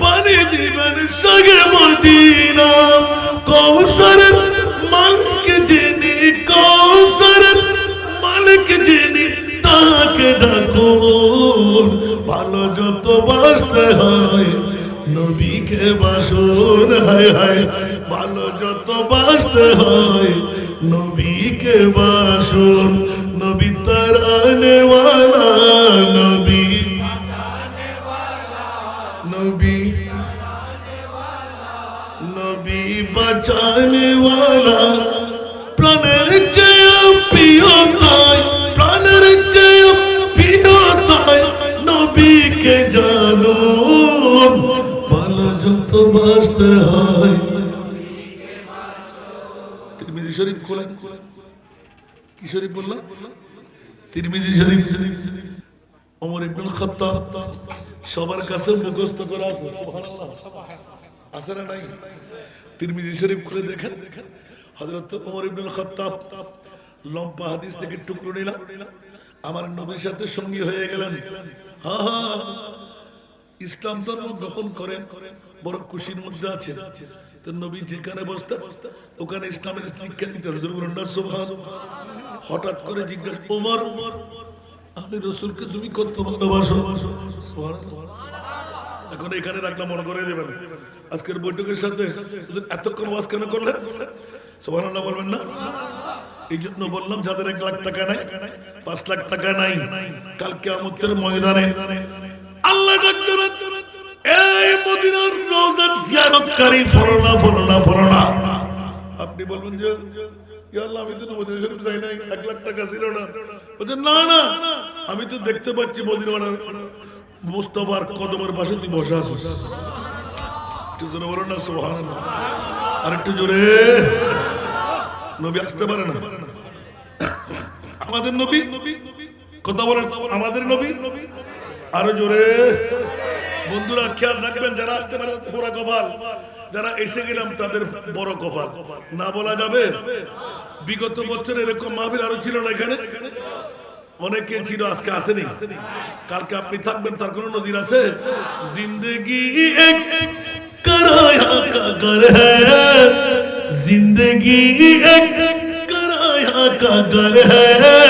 পানি পানি দিবেন সগে মদিনা কৌসারের মালিক যিনি কৌসারের মালিক যিনি তাকে ডাকুন ভালো যত বাসতে হয় নবীকে বাসুন হায় হায় ভালো যত বাসতে হয় নবীকে বাসুন নবী তারানে ওয়ালা নবী নবী নবী বাঁচানে ওয়ালা প্রাণের চেয়ে প্রিয় তাই প্রাণের চেয়ে প্রিয় তাই নবীকে জানুন ভালো যত বাসতে হয় তিরমিজি শরীফ খোলেন কি শরীফ বললাম তিরমিজি শরীফ ওমর ইবনুল খাত্তাব সবার কাছে মুখস্থ করা আছে সুবহানাল্লাহ আছে না নাই তিরমিজি শরীফ খুলে দেখেন হযরত ওমর ইবনুল খাত্তাব লম্বা হাদিস থেকে টুকরো নিলাম আমার নবীর সাথে সঙ্গী হয়ে গেলেন ইসলাম ধর্ম গ্রহণ করেন বড় খুশির মধ্যে আছে তো নবী যেখানে বসতেন ওখানে ইসলামের শিক্ষা দিতেন হুজুর বলেন না সুবহানাল্লাহ হঠাৎ করে জিজ্ঞাসা ওমর আমি রাসূলকে তুমি কত ভালোবাসো সুবহানাল্লাহ এখন এখানে রাখলাম মনে করে দেবেন আজকের বৈঠকের সাথে এতক্ষণ ওয়াজ কেন করলেন সুবহানাল্লাহ বলবেন না এই জন্য বললাম যাদের 1 লাখ টাকা নাই 5 লাখ টাকা নাই কাল কিয়ামতের ময়দানে আল্লাহ ডাক দেবেন এই মদিনার রওজা জিয়ারতকারী ফরনা আপনি বলবেন যে ইয়া আল্লাহ আমি তো মদিনা শরীফ যাই নাই 1 লাখ টাকা ছিল না বলেন না না আমি তো দেখতে পাচ্ছি মদিনার মুস্তাফার কদমের পাশে তুই বসে আছিস একটু জোরে বলেন না সুবহানাল্লাহ আর একটু জোরে নবী আসতে পারে না আমাদের নবী কথা বলেন আমাদের নবী আরো জোরে বন্ধুরা খেয়াল রাখবেন যারা আসতে পারে পুরা কপাল যারা এসে গেলাম তাদের বড় কপাল না বলা যাবে বিগত বছর এরকম মাহফিল আরো ছিল না এখানে অনেকে ছিল আজকে আসেনি কালকে আপনি থাকবেন তার কোনো নজির আছে জিন্দেগি এক कराया का घर है जिंदगी एक कराया का घर है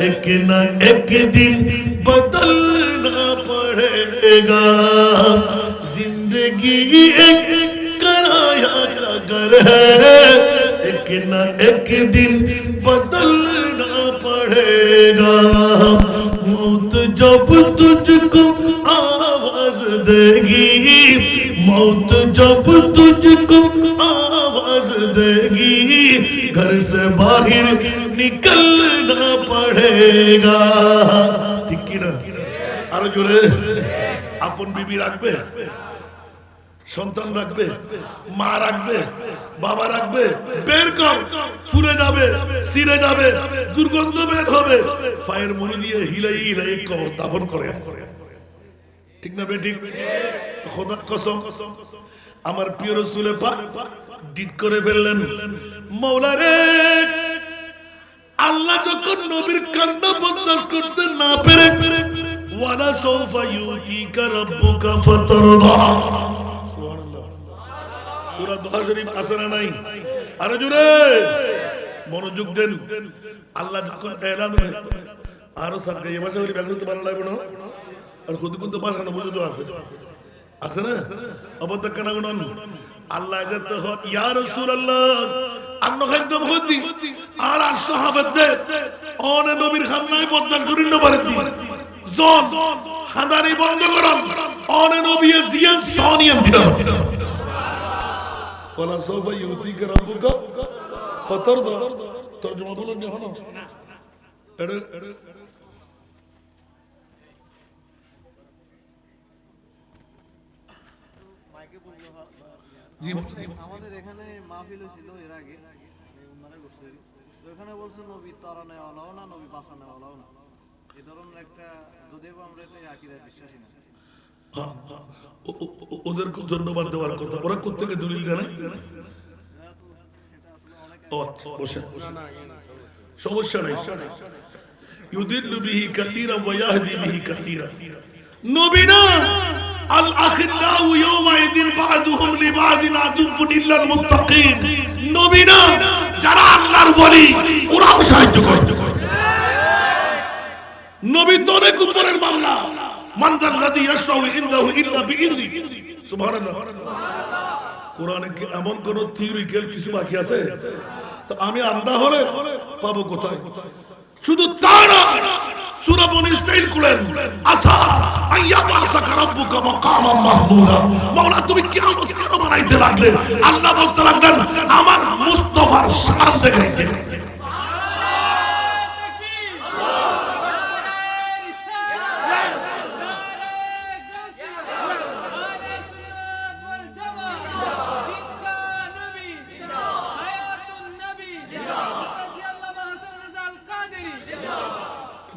एक ना एक दिन बदलना पड़ेगा जिंदगी एक कराया का घर है एक ना एक दिन बदलना पड़ेगा मौत जब तुझको आवाज देगी मौत जब तुझको आवाज देगी घर से बाहर निकलना पड़ेगा ठीक की ना আরো জোরে আপন বিবি রাখবে সন্তান রাখবে মা রাখবে বাবা রাখবে বের কর ফুলে যাবে সিরে যাবে দুর্গন্ধ বের হবে ফায়ের মুড়ি দিয়ে হিলাই হিলাই কবর দাফন করে ঠিক না বেঠিক খোদার কসম আমার প্রিয় রাসূলে পাক ডিট করে ফেললেন মাওলা রে আল্লাহ যখন নবীর কান্না বরদাস্ত করতে না পেরে ওয়ালা সাউফা ইউতিকা রাব্বুকা ফাতারদা সুবহানাল্লাহ সূরা দুহা শরীফ আছে না নাই আরে জোরে মনোযোগ দেন আল্লাহ যখন এলান আরো সারকে এই ভাষা বলি ব্যবহার করতে ভালো লাগবে না আর খুদ কিন্তু ভাষা না বুঝতে আছে আছে না অবদ্ধ কেন গুণন আল্লাহ যেতে হয় ইয়া রাসূলুল্লাহ আন্ন খাদ্য খুদি আর সাহাবাতে অনে নবীর খান্নায় বদল করিন না পারতি জন খাদানি বন্ধ করুন অনে নবী জিয়া সোনিয়াম দিন ওয়ালা সাউফা ইউতিকা রাব্বুকা ফাতারদা তরজমা বলেন না হলো এড়ে আমাদের এখানে মাহফিল ছিল এর আগে উন্নয়নে করছে তো এখানে বলছে নবী তারা নেওয়ালাও না নবী বাসা নেওয়ালাও না এই ধরনের একটা যদিও আমরা এটা আকীদায় বিশ্বাসী না ওদেরকে ধন্যবাদ দেওয়ার কথা ওরা কোত্থেকে দলিল দেয় না ও আচ্ছা বসে সমস্যা নাই ইউদিল্লু বিহি কাসীরা ওয়া ইয়াহদি বিহি কাসীরা নবী না আল আখিল্লাউ ইয়াওমাইদিন বা'দুহুম লিবা'দিন আদুউন ইল্লাল মুত্তাকিন। নবী না, যারা আল্লাহর ওলি ওরাও সাহায্য করে। নবী তো অনেক উপরের মামলা। মান যাল্লাযী ইয়াশফাউ ইনদাহু ইল্লা বিইذনি। সুবহানাল্লাহ। কোরআনে কি এমন কোন থিওরিক্যাল কিছু বাকি আছে? তো আমি আন্ধা হলে পাবো কোথায়? শুধু তা না, সূরা বনী ইসরাঈল খুলেন, আসা আইয়াবাসাকা রাব্বুকা মাকামান মাহমুদা। মাওলা তুমি কিয়ামত কেন বানাইতে লাগলেন? আল্লাহ বলতে লাগলেন আমার মুস্তাফার শান দেখাইতে।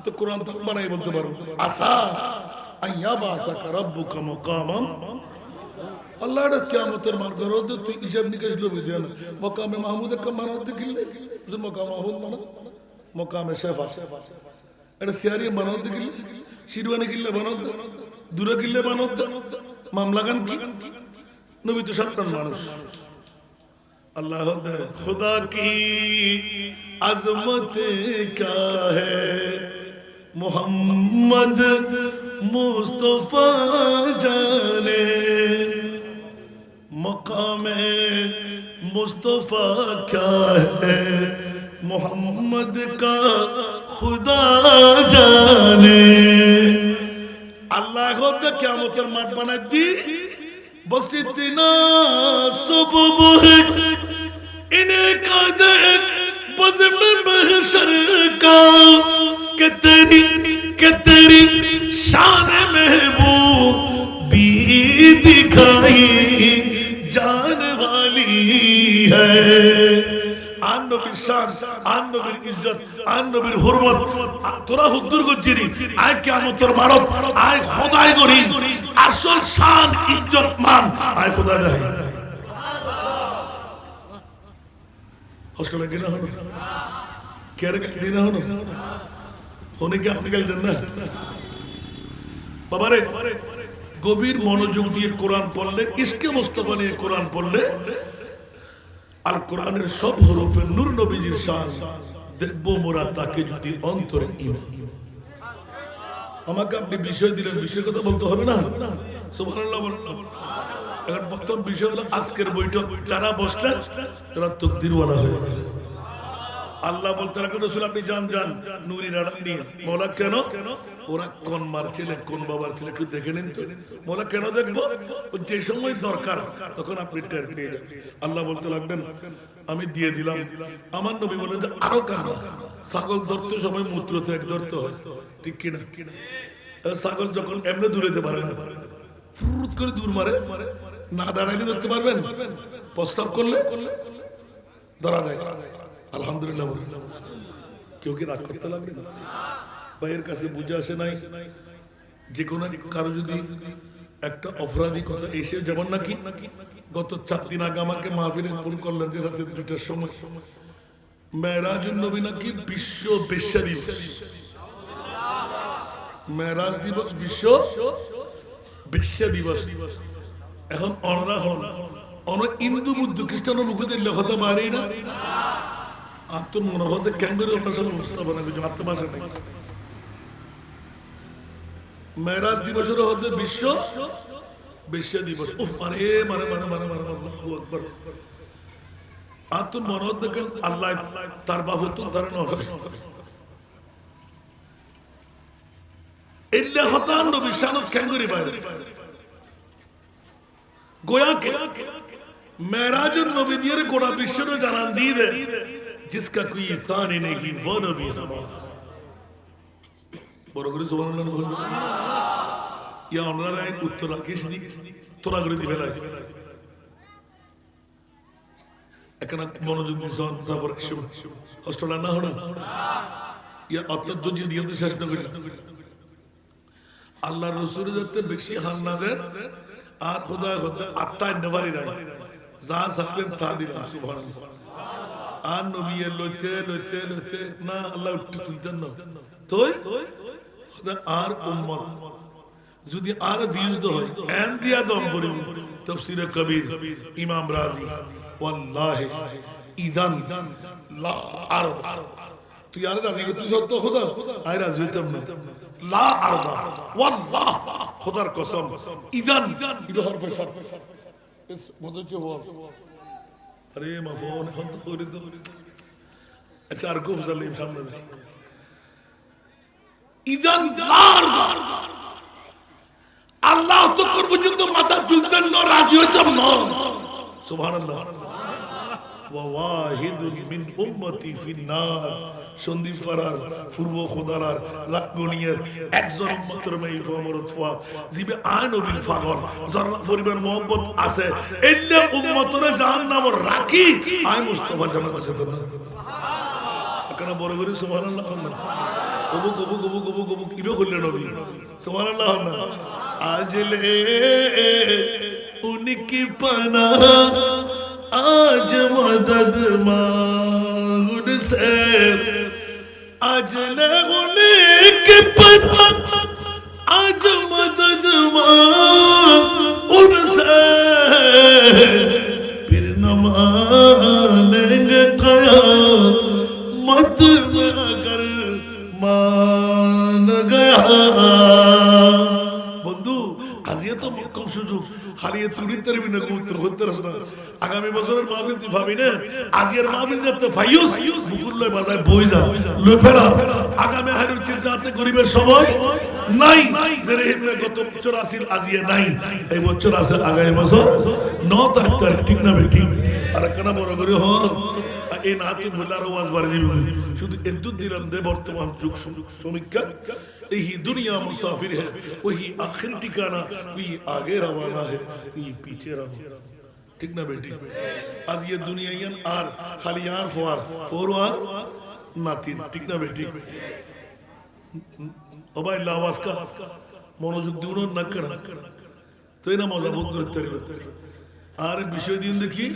তো কোরআন তো বানাই বলতে পারবো, আসা আইয়াবাসাকা রাব্বুকা মাকামান। আল্লাহ এটা কিয়ামতের মার করো তো তুই হিসাব নিকাশ লোক বুঝেন মকামে মাহমুদ কা মানাতে গিলে যে মকাম মাহমুদ মানা মকামে শেফা এটা সিয়ারি বানাতে গিলে শিরওয়ানি গিলে বানাতে দূরে গিলে বানাতে মামলাগান কি নবী তো সাধারণ মানুষ। अल्लाह खुदा की अजमत क्या है मोहम्मद मुस्तफा जाने मकाम मुस्तफा क्या है मोहम्मद का खुदा जाने। अल्लाह खुदा क्या मतलब मत बना दी बस इतना सबब है इन्हें कदर बस में महशर का कि तेरी शान महबूब भी दिखाई जाने वाली है। आन नबीर शान, आन नबीर इज्जत, आन नबीर हुरमत তোরা হুদ্দুর গজ্জিরি আয় কিয়ামতের মারত আয় খোদাই করি আসল শান ইজ্জত মান আয় খোদা দেয়। হোস্টেলে গিয়ে না হলো কেরে গিয়ে না হলো হোনে কি আপনি গেলেন না বাবারে। গভীর মনোযোগ দিয়ে কোরআন পড়লে ইশকে মুস্তাফা নিয়ে কোরআন পড়লে আর কোরআনের সব হরফে নূর নবীজির শান দেখবো মোরা তাকে যদি অন্তরে ঈমান। আমাকে আপনি বিষয় দিলেন, বিষয়ের কথা বলতে হবে না? সুবহানাল্লাহ বলুন। এখন প্রথম বিষয় হলো আজকের বৈঠক যারা বসলেন তারা তাকদীরওয়ালা হয়ে গেল। আল্লাহ বলতে লাগলেন রাসূল আপনি যান যান নূরি রাডার নিয়ে। মওলা কেন? ওরা কোন মার ছেলে কোন বাবার ছেলে একটু দেখে নিন তো। মওলা কেন দেখবো? যে সময় দরকার তখন আপনি টের পেয়ে যাবেন। আল্লাহ বলতে লাগলেন আমি দিয়ে দিলাম। আমার নবী বলেন যে আরো কেন? ছাগল ধরতে সময় মূত্র ত্যাগ ধরতে হয়, ঠিক কিনা? ছাগল যখন এমনি দূরেতে পারে না, ফুরুত করে দূর মারে, না দাঁড়াইলে ধরতে পারবেন, প্রস্তাব করলে ধরা যায়। আলহামদুলিল্লাহ বলুন। কেউ কি রাগ করতে লাগবে? ভাইয়ের কাছে বুঝে আসে নাই যে কোনো কারো যদি একটা অপরাধী কথা এসে, যেমন নাকি গত 4 দিন আগে আমাকে মাহফিলে ফোন করলেন যে রাতে 2টার সময় মেরাজুন নবী নাকি বিশ্ব বেশ্যা দিবস, মেরাজ দিবস বিশ্ব বেশ্যা দিবস। এখন অনরা হন হিন্দু বুদ্ধ খ্রিস্টানের মুখে দিলে হতে পারে না। আত্ম মনে হতে কেন্দ্রের উপস্থাপনা করছে আত্মভাষা নেই। মেরাজ দিবসের হতে বিশ্ব বেশ্যা দিবস। মানে মানে মানে মানে মানে আল্লাহু আকবার। আত্ম মনে হতে দেখেন আল্লাহ তার বাবু তো তার নয় ইল্লা হতান নবী শানত কেঙ্গুরি বাইরে গোয়া के मेराज नबी दिए गोड़ा विश्व में जान दी दे जिसका कोई ताने नहीं वो नबी हमारा बरोबर सुभान अल्लाह या ओनरा उत्तर राकेश दी তোরা করে দিবে না এখানে মনোযোগ দিছেন তারপর হোস্টেল না হলো ইয়া অত্যন্ত দিয়ে শেষ না করে আল্লাহর রাসূলের যাতে বেশি হান না দেন আর খোদা খোদা আত্মা নেবারি নাই যা সাকবেন তা দিলাম সুবহানাল্লাহ। আর নবী লইতে লইতে লইতে না আল্লাহ উঠতে তুলতেন না তোই খোদা আর উম্মত যদি আর দিজদ হয় এন দিয়া দম করি তাফসীর কবির ইমাম রাজি ওয়াল্লাহি ইদান লা আরদ তুই আর রাজি তুই সত্য খোদা আই রাজি হইতাম না লা আরদ ওয়াল্লাহ খোদার কসম ইদান ইদা হরফ শর্ত মতোচ্চ বল আরে মাফুন এখন তো করে তো আচ্ছা আর কোফ সালিম সামনে ইদান লা আরদ আল্লাহ তো পর্যন্ত মাথা তুলতেন না রাজি হইতাম না সুবহানাল্লাহ ওয়া ওয়াহিদুন মিন উম্মতি ফিন্নার সন্দীপ ফারার পূর্ব খোদারার লাকগুনিয়ার একজন উম্মতের মেয়ে ফমরত ফা জিবে আয় নবীর ফাগল যারা পরিবার মোহব্বত আছে এন্নে উম্মতরে জাহান্নামে রাখি আয় মুস্তাফা জান্নাত আছে তো সুবহানাল্লাহ কেন বড় করে সুবহানাল্লাহ গবু গবু গবু গবু গবু কিলো হইল নবী সুবহানাল্লাহ না आज ले उनकी पना आज मदद मांग से आज ले उनकी पना आज मदद मांग उनसे फिर न मानेंगे क़यामत में अगर मान गया তো কম সুযোগ হারিয়ে তুলি তারবি না কবুতর হতে রাস না আগামী বছরের মাহফিল তুই ভাবি না আজিয়ার মাহফিল যাতে ফাইয়ুস মুকুল্লয় বাজায় বই যা লই ফেরা আগামী হারির চিন্তাতে গরিবের সময় নাই যে রেহিমে গত বছর আসিল আজিয়া নাই এই বছর আছে আগামী বছর 9 তারিখ ঠিক না বেটি আর কেন বড় করে হন এই নাতি ফুলার ওয়াজ বাড়ি দিবি শুধু এদ্দুত দিলাম দে বর্তমান যুগ সমীক্ষা यही दुनिया मुसाफिर है वही आखिर ठिकाना वही आगे रवाना है वही पीछे रवाना ठीक ना बेटी आज ये दुनिया यान आर खाली यार फोरवार नाती ठीक ना बेटी ओ भाई लावास का মনোযোগ দিও না কেন তুই না মজা ভোগ করতে পারবি আর বিষয় দিন দেখি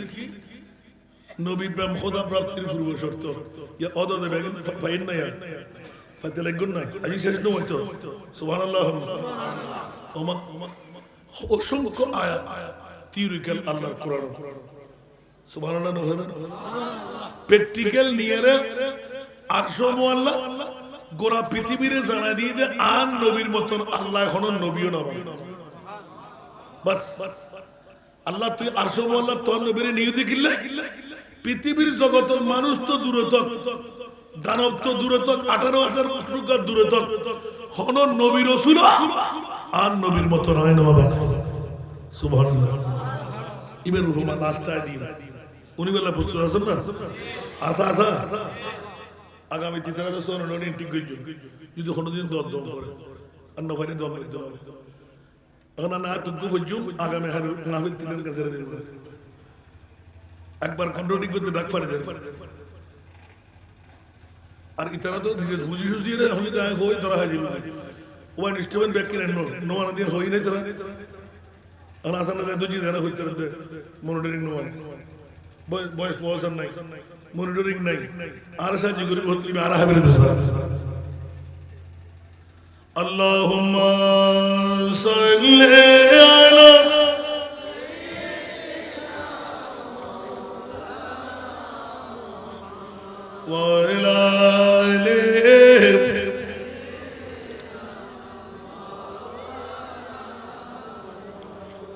নবী প্রেম খোদা প্রাপ্তির পূর্ব শর্ত ইয়া অদদে বেগন ফাইন না ইয়া ফাতে লাগুন না আজি শেষ নয় তো সুবহানাল্লাহ ওমা অসংখ্য আয়াত থিওরিক্যাল আল্লাহর কোরআন সুবহানাল্লাহ নহবে প্র্যাকটিক্যাল নিয়ারে আরশো মুআল্লা গোরা পৃথিবীরে জানা দিয়ে দে আন নবীর মতন আল্লাহ এখনো নবীও না বাস আল্লাহ তুই আরশো মুআল্লা তোর নবীরে নিয়ে দেখিলে পৃথিবীর জগতের মানুষ তো দূরে থাক দানব তো দূরে থাক 18,000 মাখলুকাত দূরে থাক হন নবী রাসূল আর নবীর মত নয় না বাবা সুবহানাল্লাহ ইবনে রুহুমা লাস্টায় দিন উনি বলে প্রস্তুত আছেন না আসা আগামী 13 বছর ননি ঠিক হইজ যদি কোনদিন দম করে আর নফারে দম দিতে হবে এখন না তুকু হইজুম আগামী হার নাফিল তিনের কাছে দিন একবার কন্ট্রোলিং করতে ডাক ফাড়ে দেন আর ইতারা তো নিজে বুঝি সুঝি রে হই দা হই তোরা হাজির ওয়ান ইনস্ট্রুমেন্ট ব্যাক কিনে নো নো মানে দিন হই নাই তোরা আর আসান না দুজি দেনা হইতে রে মনিটরিং নো মানে বয়স পৌঁছান নাই মনিটরিং নাই আর সাহায্য করি হতে আর হাবিলে দোসা আল্লাহুম্মা সাল্লি আলা وإلى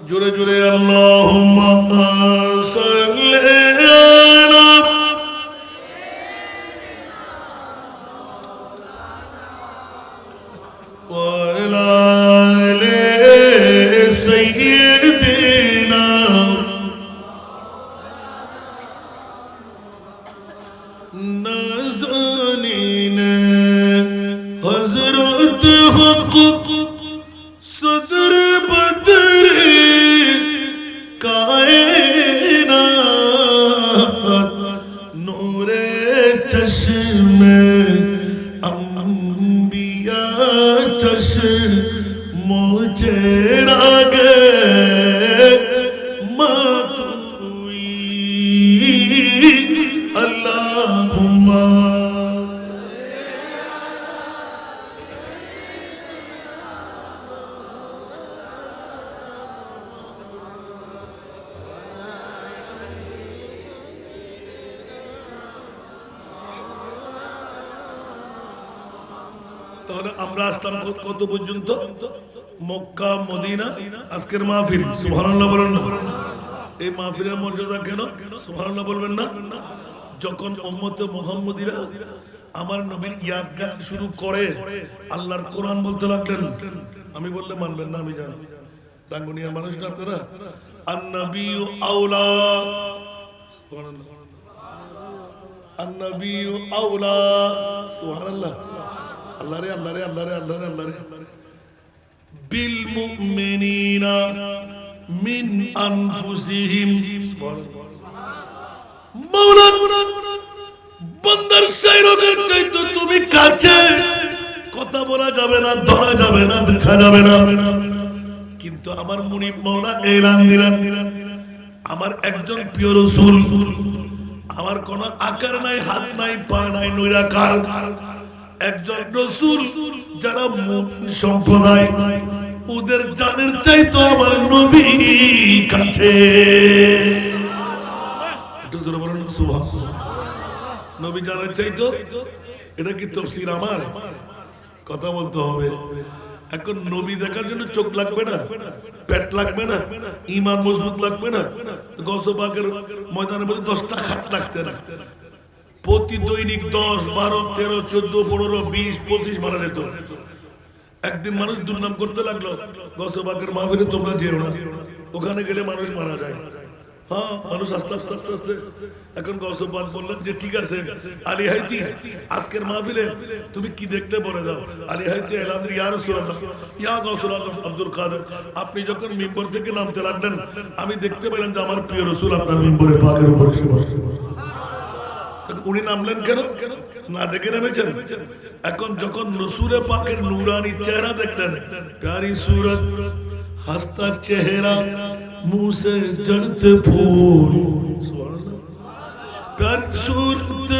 جل جل اللهم صل على وإلى سيدنا نازنين حضرت حق صدر بدر कायनात नूरे चश्म अंबिया चश्म चेहरा गे मतुई अल्लाहुम्मा তাহলে আমরা আসলাম কত পর্যন্ত? মক্কা মদিনা আজকের মাহফিল। সুবহানাল্লাহ বলেন না? এই মাহফিলের মর্যাদা কেন? সুবহানাল্লাহ বলবেন না? যখন উম্মতে মুহাম্মদীরা আমার নবীর ইয়াদগার শুরু করে আল্লাহর কোরআন বলতে লাগলেন, আমি বললে মানবেন না, আমি জানি রাঙ্গুনিয়ার মানুষ না আপনারা। আন-নবিয়্যু আওলা, সুবহানাল্লাহ, আন-নবিয়্যু আওলা, সুবহানাল্লাহ। আল্লাহ রে আল্লাহ রে আল্লাহ রে আল্লাহ রে আল্লাহ রে বিল মুমিনিনা মিন আনফুসিহিম। মাওলা বান্দার সেই রোগের চাইতে তুমি কাছে, কথা বলা যাবে না, ধরা যাবে না, দেখা যাবে না, কিন্তু আমার মুনিব মাওলা এলান দিলেন আমার একজন প্রিয় রাসূল, আমার কোনো আকার নাই, হাত নাই, পা নাই, নিরাকার একজন রাসূল, যারা মুমিন সম্প্রদায় ওদের জানের চাইতো আমার নবী কাছে। একটু জোরে বলুন সুবহানাল্লাহ। নবী জানের চাইতো, এটা কি তাফসীর? আমার কথা বলতে হবে। এখন নবী দেখার জন্য চোখ লাগবে না, পেট লাগবে না, ঈমান মজবুত লাগবে না? গওসে পাকের ময়দানের মধ্যে 10টা খাট লাগতে না, প্রতি দৈনিক 10, 12, 13, 14, 15, 20, 25 মারা যেত। একদিন মানুষ দুর্নাম করতে লাগলো, গওসে পাকের মাহফিলে তোমরা যেও না, ওখানে গেলে মানুষ মারা যায়। হ্যাঁ, মানুষ আস্তে আস্তে আস্তে আস্তে। এখন গওসে পাক বললেন যে ঠিক আছে আলী হাইতি, আজকের মাহফিলে তুমি কি দেখতে বলে দাও। আলী হাইতি এলান ইয়া রাসূলুল্লাহ, ইয়া গাউসুল আজম আব্দুল কাদের, আপনি যখন মিম্বর থেকে নামতে লাগলেন আমি দেখতে পেলাম যে আমার প্রিয় রাসূল আপনার মিম্বরে পাকের উপর বসে বসে। উনি নামলেন কেন? না দেখে নেমেছেন? এখন যখন রাসূলে পাকের নূরানি চেহারা দেখলেন, প্যারি सूरत, हंसता चेहरा, मुंह से जड़ते फूल, प्यारी सूरत,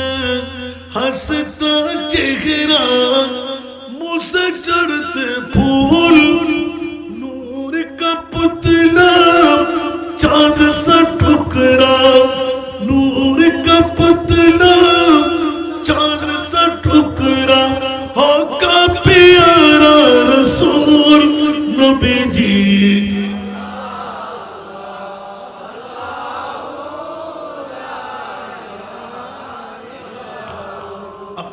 हंसता चेहरा, मुंह से जड़ते फूल, नूर का पुतला, चांद सा टुकड़ा, नूर का पुतला, चांद सा टुकड़ा, हो का प्यारा रसूल नबी जी।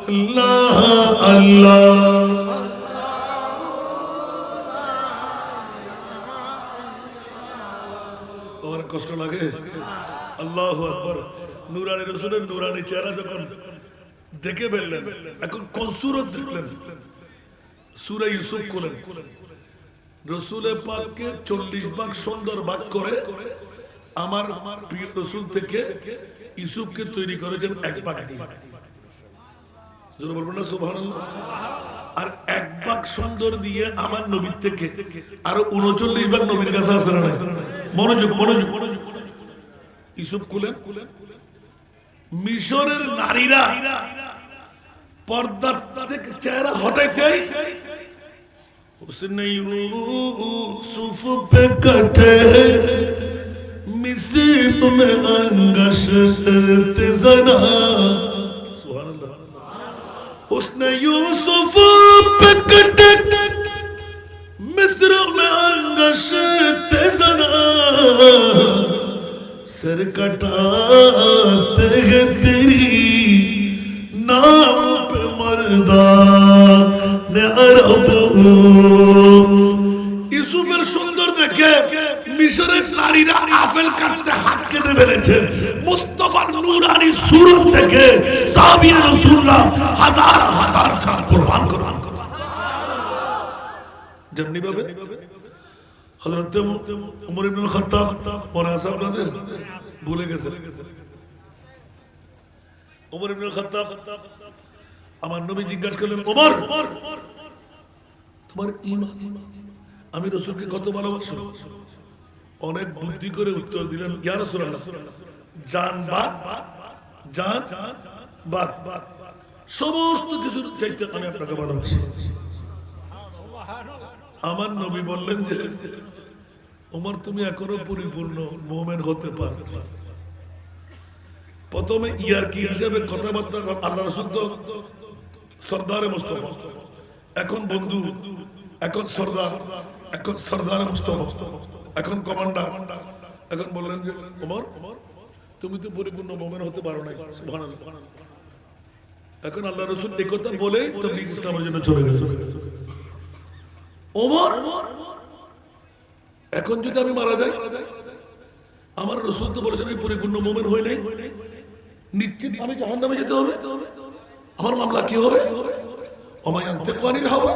अल्लाह अल्लाह, और कष्ट लगे? আল্লাহু আকবার। নূরানি রাসূলের নূরানি চেহারা যখন দেখে ফেললেন, এখন কোন সূরত দেখলেন? সূরা ইউসুফ খুলেন। রাসূলে পাককে 40 ভাগ সুন্দর ভাগ করে আমার প্রিয় রাসূল থেকে ইউসুফকে তৈরি করেছেন 1 ভাগ দিয়ে। জোরে বলবেন না সুবহানাল্লাহ? আর 1 ভাগ সুন্দর দিয়ে আমার নবী থেকে আরো 39 ভাগ নবীর কাছে আছে না? মনোযোগ মনোযোগ মনোযোগ। ইউসুফ খুলেন, মিশরের নারীরা পর্দা থেকে চেহারা হটাইতেই उसने यूसुफ पे कटे मिस्र में अंगश जना, सुभान अल्लाह। उसने यूसुफ पे कटे मिस्र में अंगश जना, सर कटाते हैं तेरी नाम पे मर्दा ইউসুফের সুন্দর দেখে মিশরের নারীরা আপেল কাটতে হাত কেটে ফেলেছে। মুস্তাফার নূরানি সূরত দেখে সাহাবীয়ে রাসূলুল্লাহ হাজার হাজার খান কুরবান কুরবান যেমনি ভাবে হযরত ওমর ইবনে খাত্তাব মনে আছে আপনাদের? ভুলে গেছেন? ওমর ইবনে খাত্তাব আমার নবী জিজ্ঞাসা করলেন, ওমর তোমার ঈমান, আমি রাসূলকে কত ভালোবাসো? অনেক বুদ্ধি করে উত্তর দিলেন, ইয়া রাসূলুল্লাহ, জান বাদ, জান বাদ, সমস্ত কিছুর চাইতে আমি আপনাকে ভালোবাসি। আমার নবী বললেন যে ওমর তুমি এখনো পরিপূর্ণ মুমিন হতে পারো। প্রথমে ইয়ারকি হিসেবে কথাবার্তা, আল্লাহ রাসূল তো সরদারে মুস্তাফা, এখন বন্ধু, এখন সর্দার, এখন সর্দার মুস্তফা, এখন কমান্ডার। এখন বললেন যে ওমর, তুমি তো পরিপূর্ণ মুমিন হতে পারো নাই। সুবহানাল্লাহ। এখন আল্লাহ রাসূল এই কথা বলে তাবলীগ ইসলামের জন্য চলে গেল। ওমর, এখন যদি আমি মারা যাই, আমার রাসূল তো বলেছেন আমি পরিপূর্ণ মুমিন হই নাই, নিশ্চিত আমি জাহান্নামে যেতে হবে। আমার মামলা কি হবে? ওমা ইয়ানতিকু আনিল হাওয়া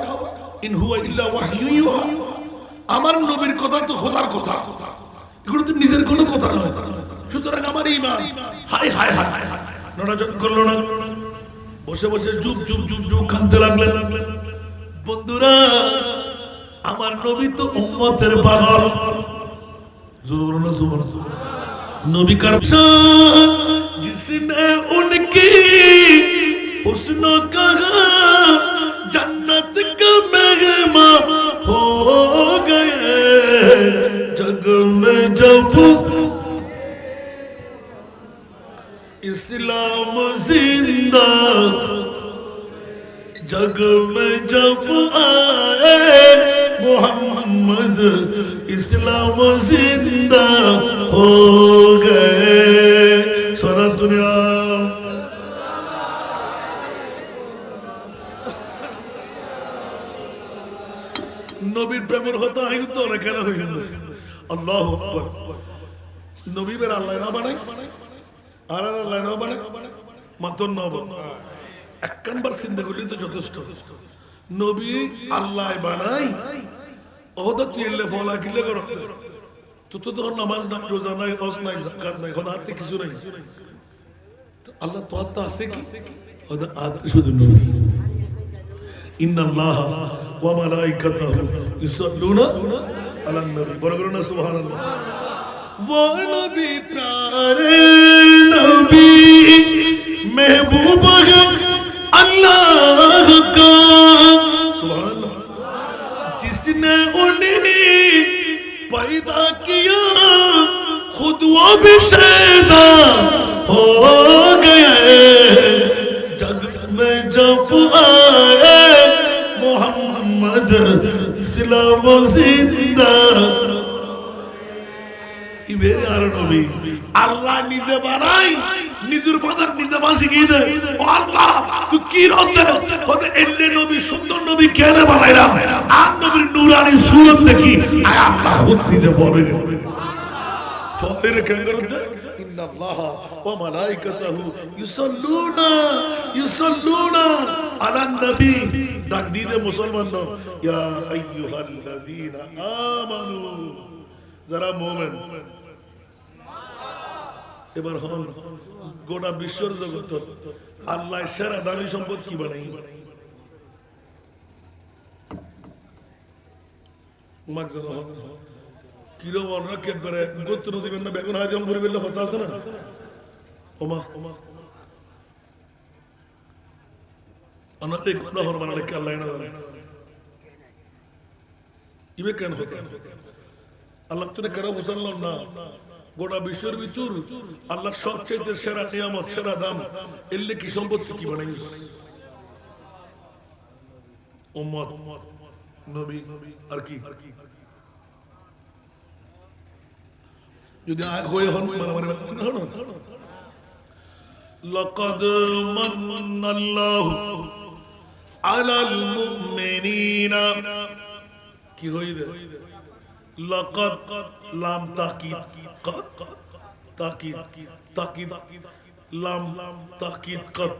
ইন হুয়া ইল্লা ওয়াহয়ুন ইউহা। আমার নবীর কথা তো খোদার কথা, এগুলো তো নিজের কোনো কথা নয়। সুতরাং আমার ঈমান, হায় হায় হায়, নড়াচড় করলো না, বসে বসে চুপ চুপ চুপ চুপ কাঁদতে লাগলেন। বন্ধুরা, আমার নবী তো উম্মতের পাগল। জোরে বলো না সুবহানাল্লাহ। নবী কার जिसने उनकी हुस्न कहा जन्नत का मेहमान हो गए। जग में जब इस्लाम जिंदा, जग में जब आए मोहम्मद, इस्लाम जिंदा हो गए। सारा दुनिया নবীর প্রেমের হতো আইতো না কেন হইল? আল্লাহু আকবার। নবী বের আল্লাহ না বানাই, আর আল্লাহ না বানাই, মাত্র নব একবার চিন্তা করলে তো যথেষ্ট। নবী আল্লাহ বানাই, ওহদা তিলে ফলা কিলে করতে তো তো তখন নামাজ নাই, রোজা নাই, হজ নাই, যাকাত নাই, খোদা হাতে কিছু নাই। আল্লাহ তো হাতে আছে কি? খোদা হাতে শুধু নবী। ইন্নাল্লাহ ওয়া মালাইকাতাহু ইউসাল্লুনা আলান নবী। বড় করে না সুবহানাল্লাহ। वो नबी प्यारे नबी महबूब अल्लाह का, सुभान अल्लाह, जिसने उन्हें पैदा किया खुद वो भी शैदा हो गए। जग में जब आए मोहम्मद, इस्लाम जिंदा। ইবেরে আর নবী আল্লাহ নিজে বানাই, নিজের ফাদার নিজে বাসি কি দে। ও আল্লাহ, তুই কি রতে হতে এলে নবী, সুন্দর নবী কেন বানাইলা? আর নবীর নূরানি সুরত দেখি আয় আল্লাহ খুদ নিজে বলে ফাতির কেন করতে? ইন্নাল্লাহ ওয়া মালাইকাতাহু ইউসাল্লুনা আলান নবী। ডাক দিতে মুসলমান ন, ইয়া আইয়ুহাল্লাযীনা আমানু, যারা মুমিন। এবার হন গোটা বিশ্বর জগৎ আল্লাহ সেরা দামি সম্পদ কি বানাই? মাক জানো কিরো বর্ণনা কেবরে গোত্র দিবেন না, বেগুন হাজাম করে বললে হতা আছে না। ওমা অনেক গোটা হর বানালে কে আল্লাহ না জানে ইবে কেন হতা? আল্লাহ তো কেন বুঝালাম না? গোটা বিশ্বের ভিতর আল্লাহ সবচেয়ে সেরা নিয়ামত, সেরা দাম, এলে কি সম্পদ কি বানাই? উম্মত, নবী, আর কি? যদি হয়ে হন লাকাদ মান্নাল্লাহু আলাল মুমিনিনা, কি হইছে? লাকাদ লাম তাকিদ, কদ তাকিদ, তাকিদ লাম তাকিদ কদ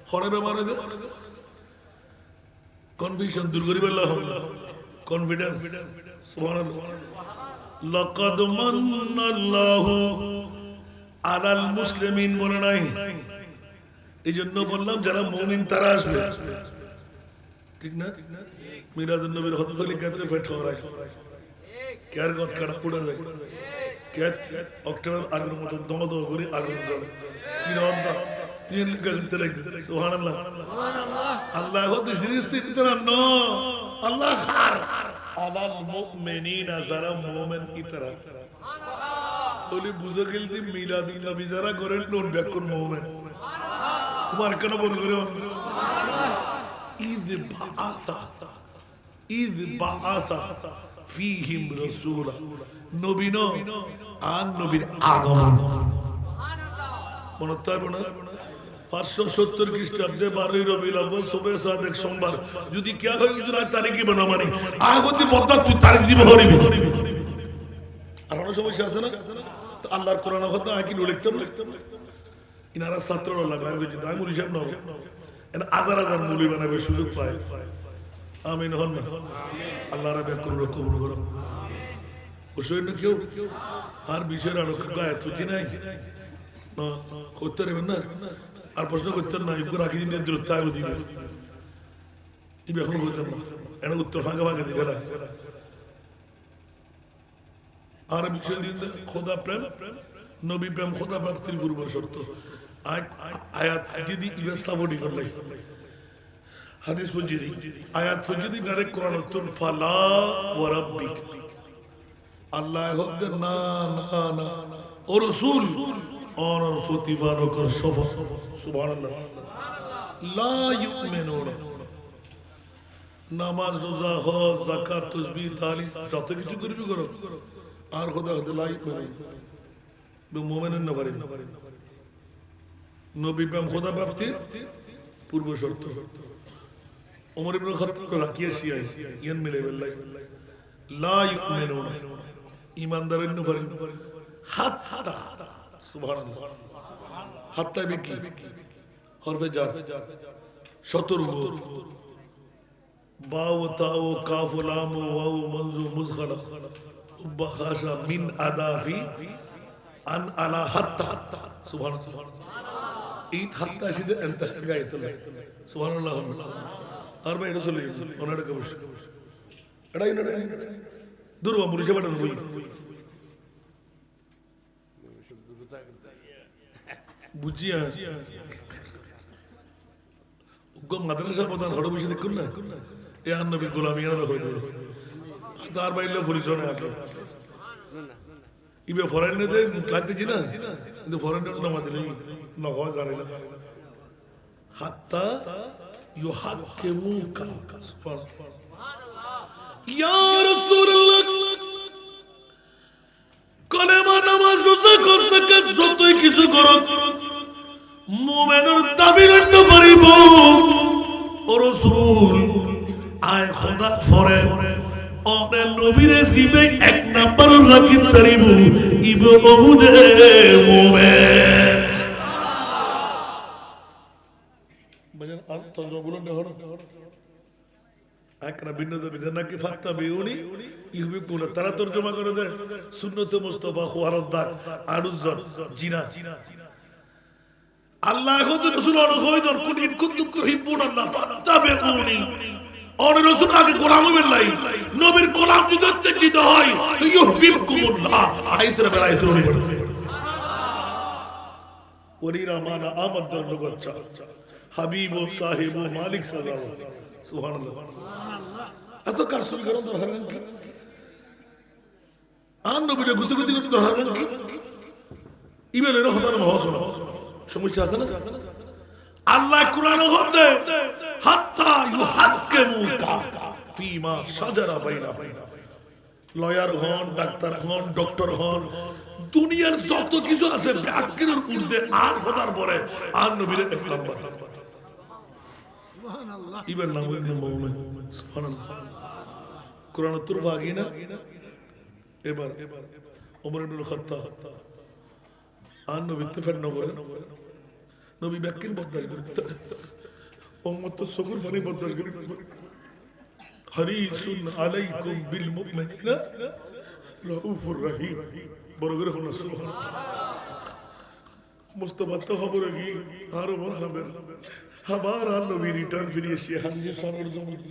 হরে ব্যবহারে দে কনফিউশন দূর করি বললা হবে কনফিডেন্স। সুবহানাল্লাহ। লাকাদ মান্নাল্লাহু আলাল মুসলিমিন বলে নাই, এইজন্য বললাম যারা মুমিন তারা আসবে, ঠিক না? মিলাদুন নবীর হদ হলি কাতে ফেট হরাই কেয়ার গত কাটা পুড়ে যায়, কেত অক্টোবর আগের মতো দমদ করে আগুন জ্বলে। কি নাম দা তিন লিখা করতে লাগবে। সুবহানাল্লাহ। আল্লাহ হতে সিরিজ তিতরা ন আল্লাহ খার আলাল মুমিনিনা, যারা মুমিন ইতরা তোলি বুঝো গেলদি মিলাদুন নবী যারা করেন কোন ব্যাকুন মুমিন তোমার কেন বল করে ইদ বাআসা ফীহিম রাসূলা, নবী আর নবীর আগমন। মনে থাকবে না 570 খ্রিস্টাব্দে 12 রবিউল আউয়াল সুবে সাদেক সোমবার যদি কি হয় হুজুর আজ তারিখই বানা মানে আগতি বদলা তুই তারিখ জীব হরিবি আর কোনো সমস্যা আছে না? তো আল্লাহর কোরআন কথা কি লিখতাম ইনারা ছাত্ররা লাগায় বুঝি তাই মুলি সাহেব নব এন হাজার হাজার মুলি বানাবে সুযোগ পায়। আমিন হন না। আল্লাহ রাব্বি কবুল কবুল করো। ওসই না কেউ আর বিষয়ের আরো গায়ে তুই নাই না করতে পারবেন না আর প্রশ্ন করতেন না এগুলো রাখি দিন দূরত্ব আগে দিবে ইবে এখনো করতেন না এটা উত্তর ফাঁকা ফাঁকা দিবে না। আর বিষয় দিন খোদা প্রেম নবী প্রেম খোদা প্রাপ্তির পূর্ব শর্ত আয়াত যদি ইবে সাবডি করলে হাদিস পঞ্জিদি আয়াত পঞ্জিদি ডাইরেক্ট কোরআন উত্তর ফালা ওয়া রাব্বিক আল্লাহ হোক না না না ও রাসূল অনর ফতিফারকর সফা সুবহানাল্লাহ লা ইউমিনুনা নামাজ রোজা হজ যাকাত তাসবিহ তাহলিল যত কিছু করবি করো আর খোদা হতে লাই মানে মুমিনের না পারে নবী প্রেম খোদা প্রাপ্তির পূর্ব শর্ত। ওমর ইবনে খাত্তাব রাকিয়াসি ইয়ান মিলে বিল্লাহ লা ইউমিনুনা ঈমানদারের না পারে হাত্তা সুবহানাল্লাহ হাত্তা বিকি হরফে জার সতর্ক বাও তাও কাফ লাম ওয়াও মনজু মুজখালা উবা খাশা মিন আদাফি আন আলা হাত্তা সুবহানাল্লাহ এই হাত্তা সিদে এন্তা গায়তুল সুবহানাল্লাহ আর ভাই এটা চলে ওনারে কবস এটাই না দুরবা মুরিশা বাটান বই বুঝিয়া উগ্র মাদ্রাসা প্রধান হড় বসে দেখুন না এ আর নবী গোলামি আর হয়ে যাবে তার বাইরে পরিচয় আছে ইবে ফরেনে দে কাটতেছি না কিন্তু ফরেনের নাম দিলে না হয় জানে না হাত্তা ইউহাক্কিমুকা ইয়া রাসূলুল্লাহ কলেমা নামাজ রোজা কর যাকাত যতই কিছু করো মুমিনের দাবি করতে পারিব ও রাসূল আয় খোদা ফরে ওরে নবীর জিবে এক নাম্বার রাখি তারিব ইবে ওহুদে মুমিন বাজান আর তরজমা বলেন না হলো আকরা বিন্নদ বিধানা কি ফাত্তা বিউনি ইহবিকুনা তারা তরজমা করে দেয় সুন্নতে মুস্তাফা খুয়ারদার আরুজ্জার জিনা আল্লাহ কত রাসূল আর কইদর কুন ইন কুনতুম তুহিব্বুনাল্লাহ ফাত্তাবিউনি আর রাসূল আগে গোলাম বিল্লাহ নবীর গোলাম যদি দিতে হয় তো ইহবিবকুমুল্লাহ আয়াতের বেলায় তরুণী সুবহানাল্লাহ ওরিরা মানা আমাদের লগচ্চা হাবিব ও সাহেব ও মালিক সাল্লাল্লাহু সুবহানাল্লাহ এত কারসুল করেন দরকার কি আন নবীরে গুতি গুতি করতে দরকার কি ইমেলের হতার মহসনা সমস্যা আছে না আল্লাহ কোরআনে হতে হাত্তা ইউহাক্কিমুকা ফিমা শাজারা বাইনা লয়ার হন ডাক্তার হন ডক্টর হন দুনিয়ার যত কিছু আছে ব্যাকরণের ঊর্ধ্বে আর হতার পরে আর নবীর এক নাম্বার সুবহানাল্লাহ ইবেন নাম দিয়ে মুমিন সুবহানাল্লাহ কোরআন তুরফা আগে না এবার ওমর ইবনে খাত্তাব আর নবী ইত্তেফাক নবরে নবী ব্যাকরণ বদলাশ করে উম্মত তো সবর মানে বদলাশ করে হারিসুন আলাইকুম বিল মুমিনিনা রাউফুর রহিম বড় করে হলো সুবহানাল্লাহ মুস্তাফা তো খবর কি আর ওমর খবর हमारा नबी रिटर्न फिर ये शेहान जी सामर जमीन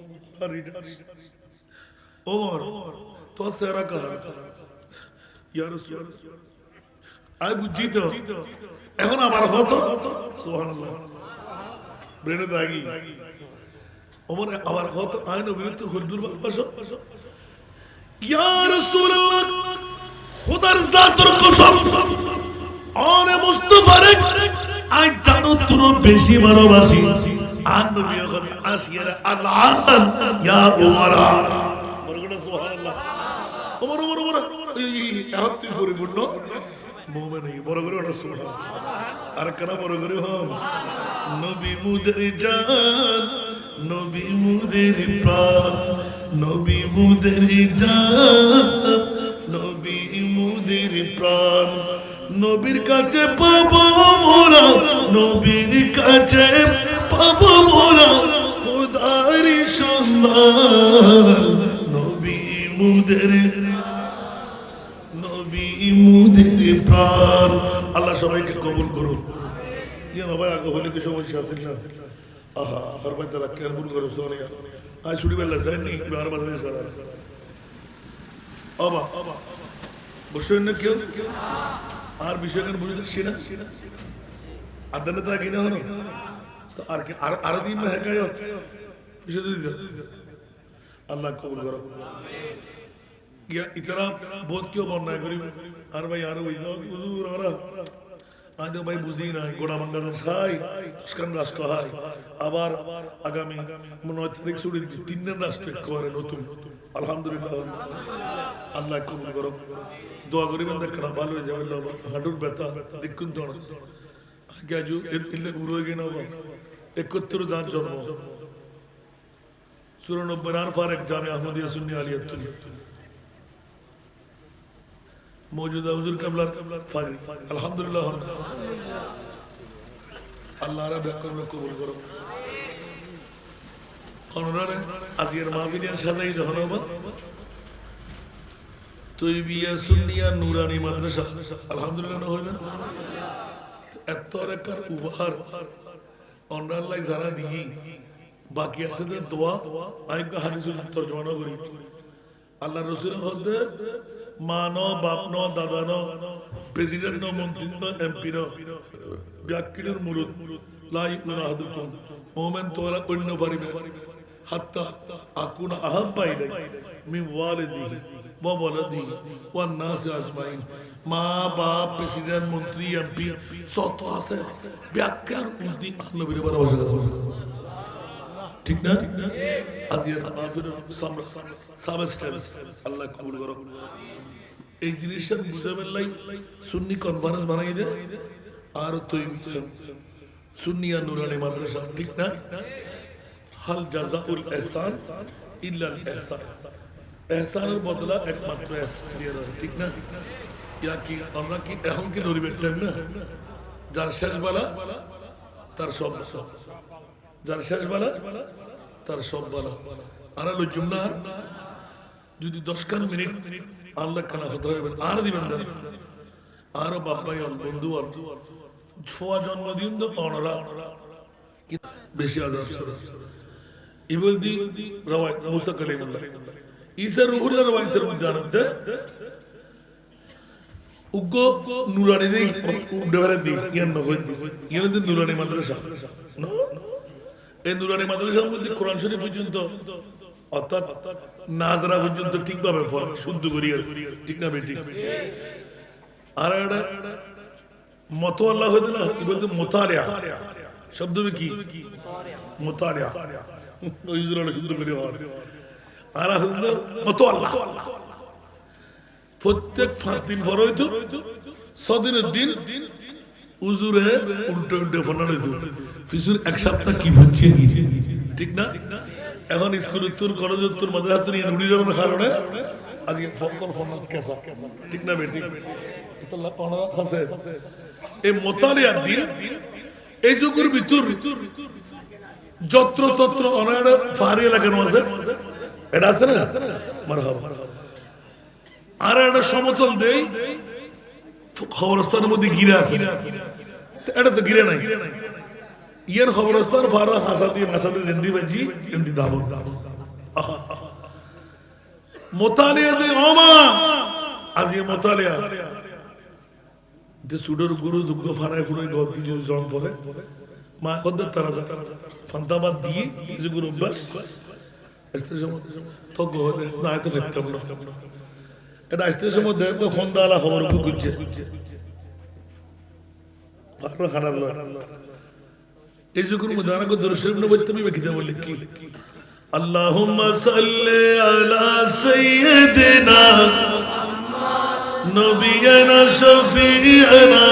रिटर्न ओमर तो सेरा कहा या रसूल আই বুঝছি তো এখন আবার হতো সুবহানাল্লাহ ব্রেনে দাগি ওমর আবার হতো আই নবী তো খুলদুল ভাষা ইয়া রাসূলুল্লাহ খোদার জাতের কসম ওরে মুস্তাফা রে আই জানো তোর বেশি ভালোবাসি আর নবী এখন আসিয়ারা আল্লাহ ইয়া উমারা বলগুলো সুবহানাল্লাহ ওমর ওমর ওমর এই এখন তুই পরিপূর্ণ মুমিন এই বড় করে ওটা সুবহানাল্লাহ আর কেন বড় করে হন নবী মুদের জান নবী মুদের প্রাণ নবী মুদের জান নবী মুদের প্রাণ নবীর কাছে পাবো মোরা নবীর কাছে পাবো মোরা খোদার সন্ধান নবী মুদের প্রাণ আল্লাহ সবাইকে কবুল করুন ইয়া ভাই আগে হলে কি সমস্যা আছে না আহা হর ভাই তারা কেন ভুল করে সোনিয়া আজ ছুটি বেলা যায় নি আর বাজে সারা আবা বসেন না কেউ আর বিষয় কেন বুঝে যাচ্ছি না আদানে তা কিনা হলো তো আর কি আর দিন না হেকায় বিষয় দিতে আল্লাহ কবুল করো या इतना बहुत क्यों बनना है गरीब अरे भाई यार वही हुजूर हमारा आज भाई बुझी ना गोड़ा मंडा तो साई स्कंद राष्ट्र है आबार आगामी मनोज तारीख सुड़ी 3 दिन राष्ट्र करे नतुन अल्हम्दुलिल्लाह अल्लाह कबूल करो दुआ करी बंदे करा भालो हो जावे अल्लाह हाडुर बेता दिक्कुन तो क्या जो इल्ले उरो के ना 71 दान जन्म 94 नार फारक जामिया अहमदिया सुन्नी आलियत मौजूदा हुजूर कबला फारी अल्हम्दुलिल्लाह अल्लाह रा बेकर में कबूल करो ओनरारे आजिर माहफिलेर साजाई जहनबा तयबिया सुन्निया नूरानी माद्रासा अल्हम्दुलिल्लाह ना হইবে এত রেকার উপহার অনলাইন যারা দিই বাকি আছে দোয়া আমি হাদিসের তরজমা করি আল্লাহর রাসূলের হদে मानो बापनो दादानो प्रेसिडेंट नो मंत्री नो एमपी नो व्याख्यान मुरुद लाई उनाहदुकुम मोमेन तोरा पुण्य परिबे हत्ता अकुना अहब्बा इलै मिन वालिदिही व वलदिही व नास अजमाइन माँ बाप प्रेसिडेंट मंत्री एमपी सत আছে व्याख्यान उन्दी नबीर बारे भाषा ठीक ना আজকের আমাদের সাবস্টেন্স আল্লাহ কবুল করো এই জিনিসটা বুঝাবেন লাই সুন্নি কনফারেন্স বানাই দে আর তৈরি সুন্নিয়া নুরানি মাদ্রাসা ঠিক না হাল জাযাউল ইহসান ইল্লা আল ইহসান ইহসানের বদলা একমাত্র ইহসান দিয়ে দাও ঠিক না ইয়া কি আমরা কি এখন কি নড়ি বেটলেন না যার শেষ বেলা তার সব যার শেষ বেলা তার সব বেলা আর হলো জুমনার যদি 10 মিনিট আল্লাহ কানা হতে হবে আর দিবেন না আর বাপ্পাই বন্ধু আর ছোয়া জন্মদিন তো অনরা বেশি আদর ইবল দি রাওয়ায়াত মুসা কালিমুল্লাহ ঈসা রুহুল্লাহ রাওয়ায়াতের মধ্যে আনতে উগ্গো নুরানি দেই উড্ডারে দি ইয়ান নয় ইয়ান দি নুরানি মাদ্রাসা নো এই নুরানি মাদ্রাসার মধ্যে কোরআন শরীফ পর্যন্ত অর্থাৎ নাজরা পর্যন্ত ঠিকভাবে শুদ্ধ করি ঠিক না বেটি আর এটা মতো আল্লাহ হইতে না কি বলতে মোতারিয়া শব্দ কি মোতারিয়া ওই জন্য শুদ্ধ করি আর হলো মতো আল্লাহ প্রত্যেক 5 দিন পর হইতো 6 দিনের দিন উজুরে উল্টো উল্টো ফোনা হইতো ফিসুর এক সপ্তাহ কি হচ্ছে ঠিক না এখন স্কুল উত্তর কলেজ উত্তর মাদ্রাসা নিয়ে উড়ি যাওয়ার কারণে আজকে ফোন কেসা ঠিক না বেটি আল্লাহ পানা আছে এই মোতালিয়ার দিন এই যুগের ভিতর যত্র তত্র অনেক ফারি লাগানো আছে এটা আছে না মারহাবা আর একটা সমতল দেই খবরস্থানের মধ্যে গিরে আছে এটা তো গিরে নাই ইয়ার খবরস্থান ফারা হাসাদি মাসাদি জিন্দি বাজি জিন্দি দাবত মোতালিয়া দে ওমা আজি মোতালিয়া দে সুডর গুরু দুগ্গ ফারায় ফুড়ে গদি যে জন পড়ে মা কদ তারা ফান্তাবাদ দিয়ে যে গুরু বাস এস্তে সময় তো গহদে না তো ফেতম না এটা আস্তের সময় দেখ তো খন্দালা খবর বুঝছে ফারা খানাল এই যে কোন মধ্যে আরেকটা দরুদ শরীফ নবী তুমি কিতাব লিখি আল্লাহুম্মা সাল্লি আলা সাইয়্যিদিনা নবিয়ানা শাফি'ানা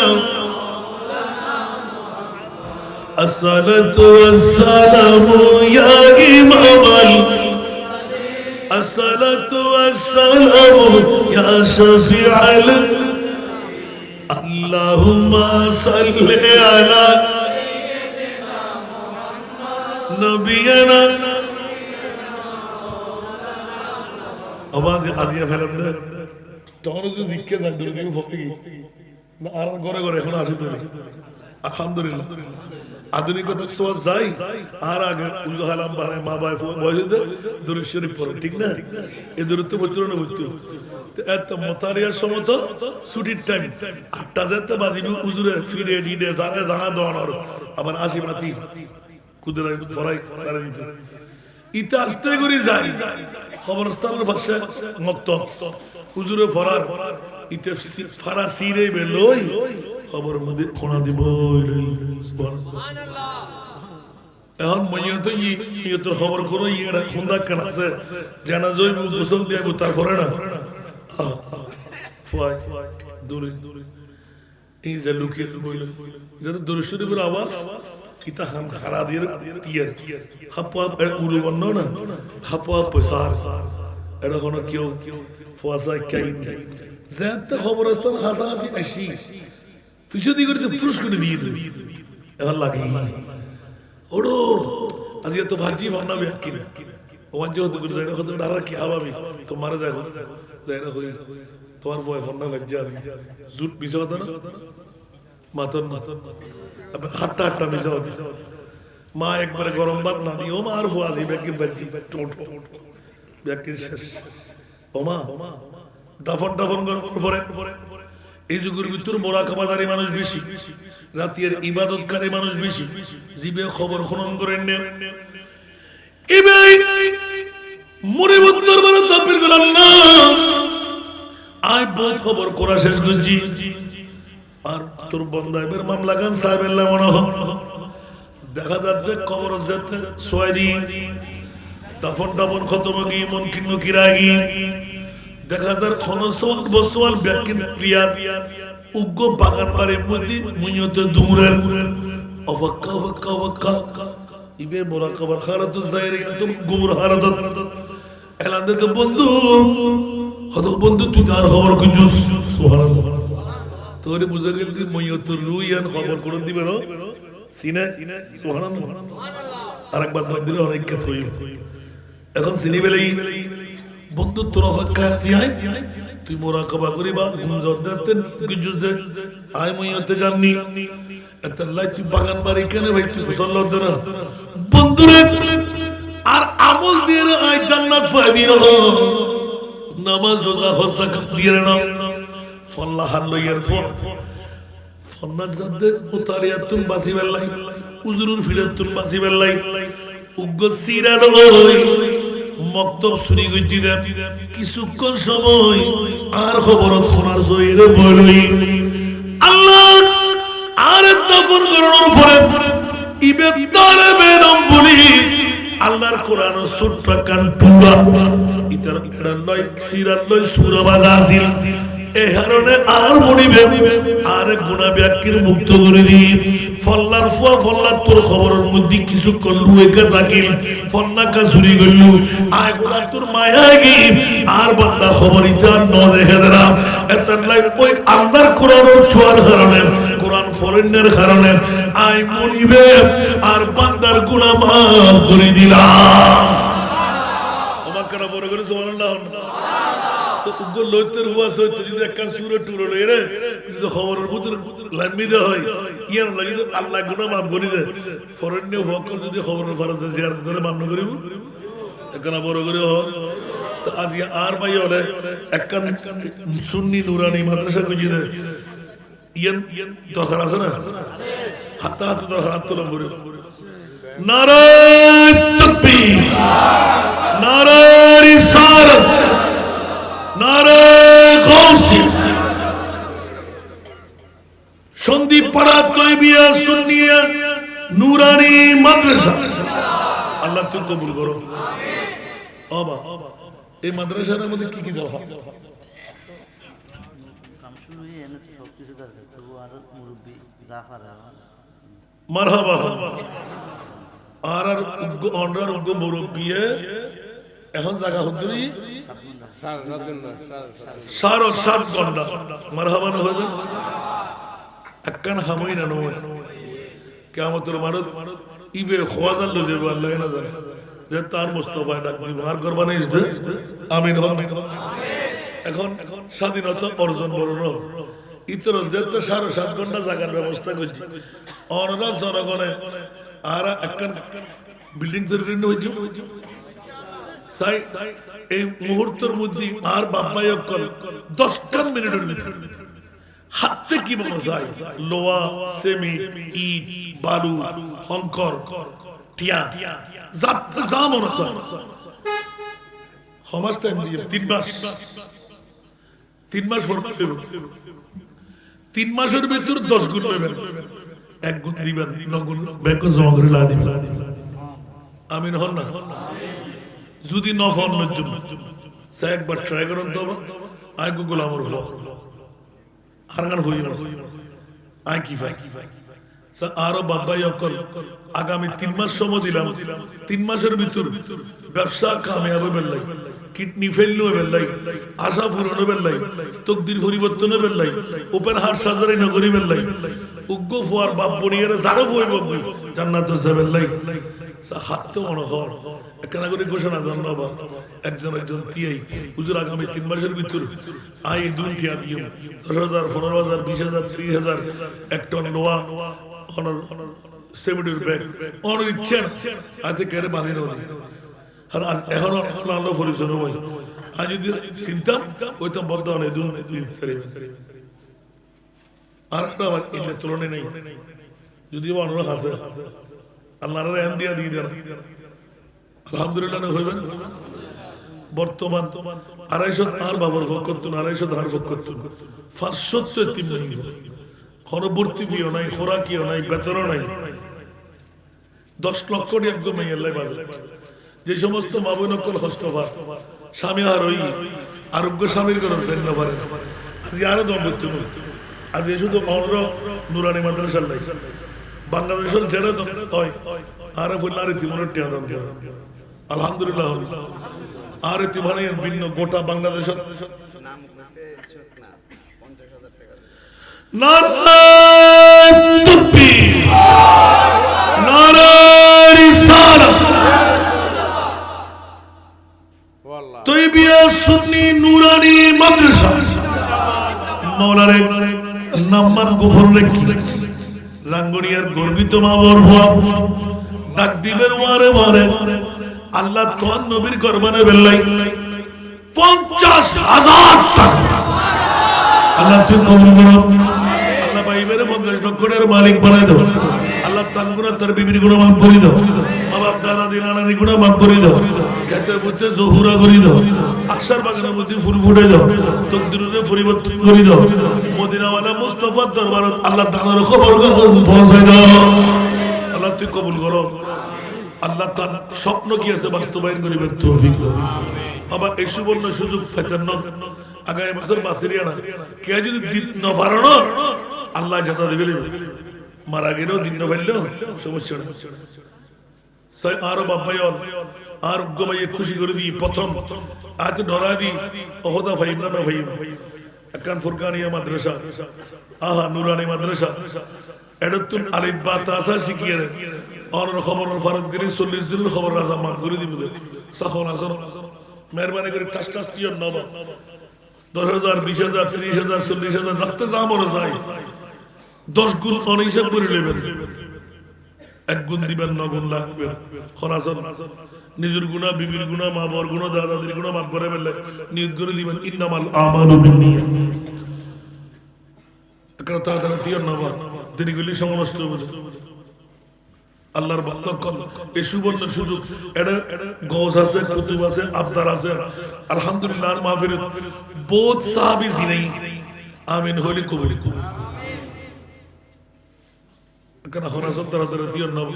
আসসালাতু ওয়াসসালামু ইয়া ইমামাল আসসালাতু ওয়াসসালামু ইয়া শাফি'াল আল্লাহুম্মা সাল্লি আলা নবিয়ানা আওয়াজ আজিয়া ফেলেন দে তখন যে জিজ্ঞে যায় দূরে থেকে ফোকে না আর ঘরে ঘরে এখন আসি তো আলহামদুলিল্লাহ আধুনিকতা সোয়া যাই আর আগে উজু হালাম বানায় মা বাই বয়সে দরুদ শরীফ পড়ে ঠিক না এই দরুদ তো বলতো না বলতো এত মতারিয়ার সময় তো ছুটির টাইম 8টা যেতে বাজিবি উজুরে ফিরে ডিডে জানে জানা দেওয়ানোর আবার আসি মাতি কুদরাই ফরাই তারা দিতে ইতে আসতে করি যাই খবরস্থানের পাশে মক্তব হুজুরে ফরার ইতে ফারা সিরে বেলই খবর মধ্যে কোনা দিব সুবহানাল্লাহ এখন মইয়তো ইয়তর খবর করো ইয়েরা খুন্দা কেন আছে জানা জয় গোসল দিয়ে তারপরে না ফুয়াই দূরে এই যে লুকিয়ে বইল যাতে দরুদ শরীফের আওয়াজ ইতা হাম খারা দিয়ে তিয়ার হাপা উলু বন্ন না হাপা পসার এটা কোন কেউ ফুয়াসা কাই যাতে খবরস্থান হাসাহাসি আসি পিছু দিকে পুরুষ করে দিয়ে দিবি এখন লাগে ওড়ো আজকে তো ভাজি বানাবে কি না ওয়ান যে হতে করে যাই হতে ডারা কি হবাবি তো মারা যায় যাই না হই তোমার বয় ফোন না লজ্জা জুট পিছু হতো না মাতন হাট্টা হাট্টা মিশা হতো মা একবারে গরম ভাত না দিও মা আর ফুয়া দিবে কি ভাজি টোট ব্যাকির শেষ ওমা দাফন টাফন গরম পরে এই যুগের ভিতর মোরাকাবাদারি মানুষ বেশি রাতের ইবাদতকারী মানুষ বেশি জিবে খবর খনন করেন না ইবে মুরিবুত দরবারে তাকবীর করেন না আই বহুত খবর করা শেষ করছি আর তোর বন্দা এবার মামলা গান সাহেবের মনে হয় দেখা যাচ্ছে খবর যাতে সোয়াদি দাফন টাফন খতম গিয়ে মন কিন্ন কিরাগি দেখা যার খনসওয়াল বসওয়াল ব্যাকিন ক্লিয়ার উগ্র বাগান পারে মধ্যে মুনিয়তে দুমুরের অবাক্কা অবাক্কা অবাক্কা ইবে মুরাকাবার খারাতুজ জাহিরিয়াতুল গুমর হারাদাত এলান দে বন্ধু হদ বন্ধু তুই তার খবর কুজুস সুবহানাল্লাহ তোরে বুঝা গেল যে মুনিয়তের রুয়ান খবর করে দিবে র সিনে সুবহানাল্লাহ আরেকবার দাও দিলে অনেক কে থই এখন সিনি বেলাই বন্ধু তোর অপেক্ষায় আছি আই তুই মোরাকাবা করিবা গুঞ্জন দিতে গুজুস দে আই মইতে জাননি এত লাই তুই বাগান বাড়ি কেন ভাই তুই ফসল লদ না বন্ধু রে আর আমল দিয়ে আই জান্নাত পাবি র নামাজ রোজা হজ যাকাত দিয়ে না ফল্লাহ হাল্লাইয়ার ফন্না জাদে মুতারিয়াতুন বাসিবাল্লাহ উজরুর ফিরাতুন বাসিবাল্লাহ উগ্র সিরার ওই মক্তব শুনি গইতি দে কিছুক্ষণ সময় আর খবরত শোনার জয়রে বলই আল্লাহ আর দাফন করানোর পরে ইবে তারে বেরম বলি আল্লাহর কোরআন ছোট্ট কান পুরা ইতার এটা লয় সিরাত লয় সূরা বাদাসিল এই কারণে আর বলিবে আর গুনাহ ব্যাকির মুক্ত করে দি ফল্লার ফুয়া ফল্লার তোর খবরের মধ্যে কিছু করলু একা থাকিল ফল্লা কা চুরি করলু আয় গোলা তোর মায়া গি আর বান্দা খবর ইতা ন দেখে দিলাম এত লাই ওই আল্লাহর কোরআনের ছোঁয়ার কারণে কোরআন ফরেনের কারণে আয় মনিবে আর বান্দার গুনাহ মাফ করে দিলাম আমাকে বড় করে সুবহানাল্লাহ তো উগ্র লইতের হুয়া সইতে যদি একটা সুরে টুরে লই রে যদি খবরের ভিতর লাম্বি দে হয় ইয়ার লাগি আল্লাহ গুনাহ মাফ করে দে ফরেন্য হকল যদি খবরের ফারজ জিয়ারত করে মান্য করিব একনা বড় করে হ তো আজ আর ভাই হলে একখান সুন্নি নুরানি মাদ্রাসা কইজি দে ইয়ান দরকার আছে না হাত হাত দরকার হাত তোলা করে নারে তাকবীর নারে রিসালাত নারে গৌসি সন্দীপ পাড়া তৈবিয়া সুন্নিয়া নুরানি মাদ্রাসা আল্লাহ তুই কবুল করো। বাবা এই মাদ্রাসার মধ্যে কি কি দেওয়া হয়? মারহাবা আর অনরার উগ্র মুরব্বী এখন জায়গা হদ্দুরি 7.5 ঘন্টা মারহাবা না হইবে একখান হামই না নয় কিয়ামতের মারত ইবে খোয়াজাল লজে আল্লাহ না জানে যে তার মুস্তাফা ডাক দিব আর করবানে ইসদে আমিন হন। এখন স্বাধীনতা অর্জন করুন ইতর যেতে 7.5 ঘন্টা জায়গার ব্যবস্থা করছি অনরা জনগণে আর একখান বিল্ডিং তৈরি করে হয়েছে এই মুহূর্তের মধ্যে আর বাপ্পাই 10 মিনিটের ভিতরে হাতে কি মনে যায় লোয়া সিমেন্ট ইট বালু কংকর টিয়া যা মনে হয় সমাজ টাইম দিয়ে 3 মাস 3 মাসের ভিতর 10 গুণ পাবেন 1 গুণ দিবেন 9 গুণ ব্যাংক জমা করে লা দিবেন আমিন হন না যদি নফল নজুম সে একবার ট্রাই করুন তো আই গুগল আমার হলো হারগান হই না আই কি ফাই আরো বাবাই অকল আগামী 3 মাস সময় দিলাম 3 মাসের ভিতর ব্যবসা কামিয়াব বেল্লাই কিডনি ফেল বেল্লাই আশা পূরণ বেল্লাই তকদির পরিবর্তন বেল্লাই ওপেন হার্ট সার্জারি নগরী বেল্লাই উগ্গ ফুয়ার বাপ বনিয়ারে জারো হইব জান্নাত বেল্লাই হাতে মনে হর একটা নাগরিক ঘোষণা ধন্যবাদ একজন তিয়াই হুজুর আগামী 3 মাসের ভিতর আই দুইটা দিও 10,000 15,000 20,000 30,000 এক টন লোয়া অনর সেমিডির ব্যাগ অনর ইচ্ছা আতে কেরে বাঁধি না আর এখন আল্লাহ পরিচয় হই আজ যদি চিন্তা ওইটা বদ্ধ অনেক দুন দিতে আর আমার এর তুলনা নেই যদিও অনর হাসে আল্লাহর এন দিয়া দিয়ে দেন আলহামদুলিল্লাহ না হইবেন বর্তমান 250 আর বাবার ভোগ করতুন 250 ধার ভোগ করতুন 500 তিন নেই খরবর্তী ফিও নাই খোরাকিও নাই বেতনও নাই 10 লক্ষ টাকা একদম আল্লাহ বাজে যে সমস্ত মাবুন নকল হস্তফা স্বামী আর ওই আরোগ্য স্বামীর করে সেন না পারে আজ আরো দম করতুন আজ শুধু অনর নুরানি মাদ্রাসা নাই বাংলাদেশের ছেড়ে হয় আর ফুল্লার তিমনের টিয়া দাম আলহামদুলিল্লাহ আর তিমানে ভিন্ন গোটা বাংলাদেশের নারায়ণ তাকবীর নারায়ণ রিসালাত ওয়াল্লাহ তৈবিয়া সুন্নি নুরানি মাদ্রাসা মাওলারে নাম্বার গফর রেখি রাঙ্গুনিয়ার গর্বিত মা বরফা ডাক দিবেন ওয়ারে ওয়ারে আল্লাহ তোর নবীর কুরবানে বেল্লাই 50,000 টাকা আল্লাহ তুই কবুল করো আল্লাহ ভাইবের 50 লক্ষ টাকার মালিক বানাই দাও আল্লাহ তার গুনাহ তার বিবির গুনাহ মাফ করে দাও মা বাপ দাদা দিনানানি গুনাহ মাফ করে দাও খেতের মধ্যে জহুরা করে দাও আকসার বাগানের মধ্যে ফুল ফুটে দাও তকদিরের পরিবর্তন করে দাও মদিনাওয়ালা মুস্তাফার দরবারে আল্লাহ তাআলার খবর পৌঁছায় দাও আল্লাহ তুই কবুল করো আল্লাহ তার স্বপ্ন কি আছে বাস্তবায়ন করিবেন তৌফিক দাও বাবা এই সুবর্ণ সুযোগ পেতেন না আগামী বছর বাসিরিয়ানা কে যদি দিন না পারো না আল্লাহ জাযা দিবে মারা গেলেও দিন না পারলেও সমস্যা নেই সাই আরো বাবাই আর উগ্গমাই খুশি করে দিই প্রথম আজ ডরা দি ওহদা ভাই না ভাই একখান ফুরকানিয়া মাদ্রাসা আহা নুরানি মাদ্রাসা এডতুন আলিফ বা তাসা শিখিয়ে দেন আর খবর ফরদ গরি 40 দিনের খবর রাজা মান করে দিব সাখন আসন মেহরবানি করে টাস টাস দিও না 10,000 20,000 30,000 40,000 রাখতে যা মনে চাই 10 গুণ কোন হিসাব করে নেবেন 1 গুণ দিবেন 9 গুণ লাগবে খনাসন নিজের গুনাহ বিবির গুনাহ মা বর গুনাহ দাদাদের গুনাহ মাফ করে ফেললে নিয়ত করে দিবেন ইন্নামাল আমালু বিন্নিয়াত একরা তাআলা দিও না দিনগুলি সমস্ত আল্লাহর বান্দা কল এই সুবর্ণ সুযোগ এটা গৌস আছে কুতুব আছে আফতার আছে আলহামদুলিল্লাহ আর মাহফিলত বহুত সাহাবী জিনাই আমিন হলি কবুল কেন হনাসত তাড়াতাড়ি দিও নব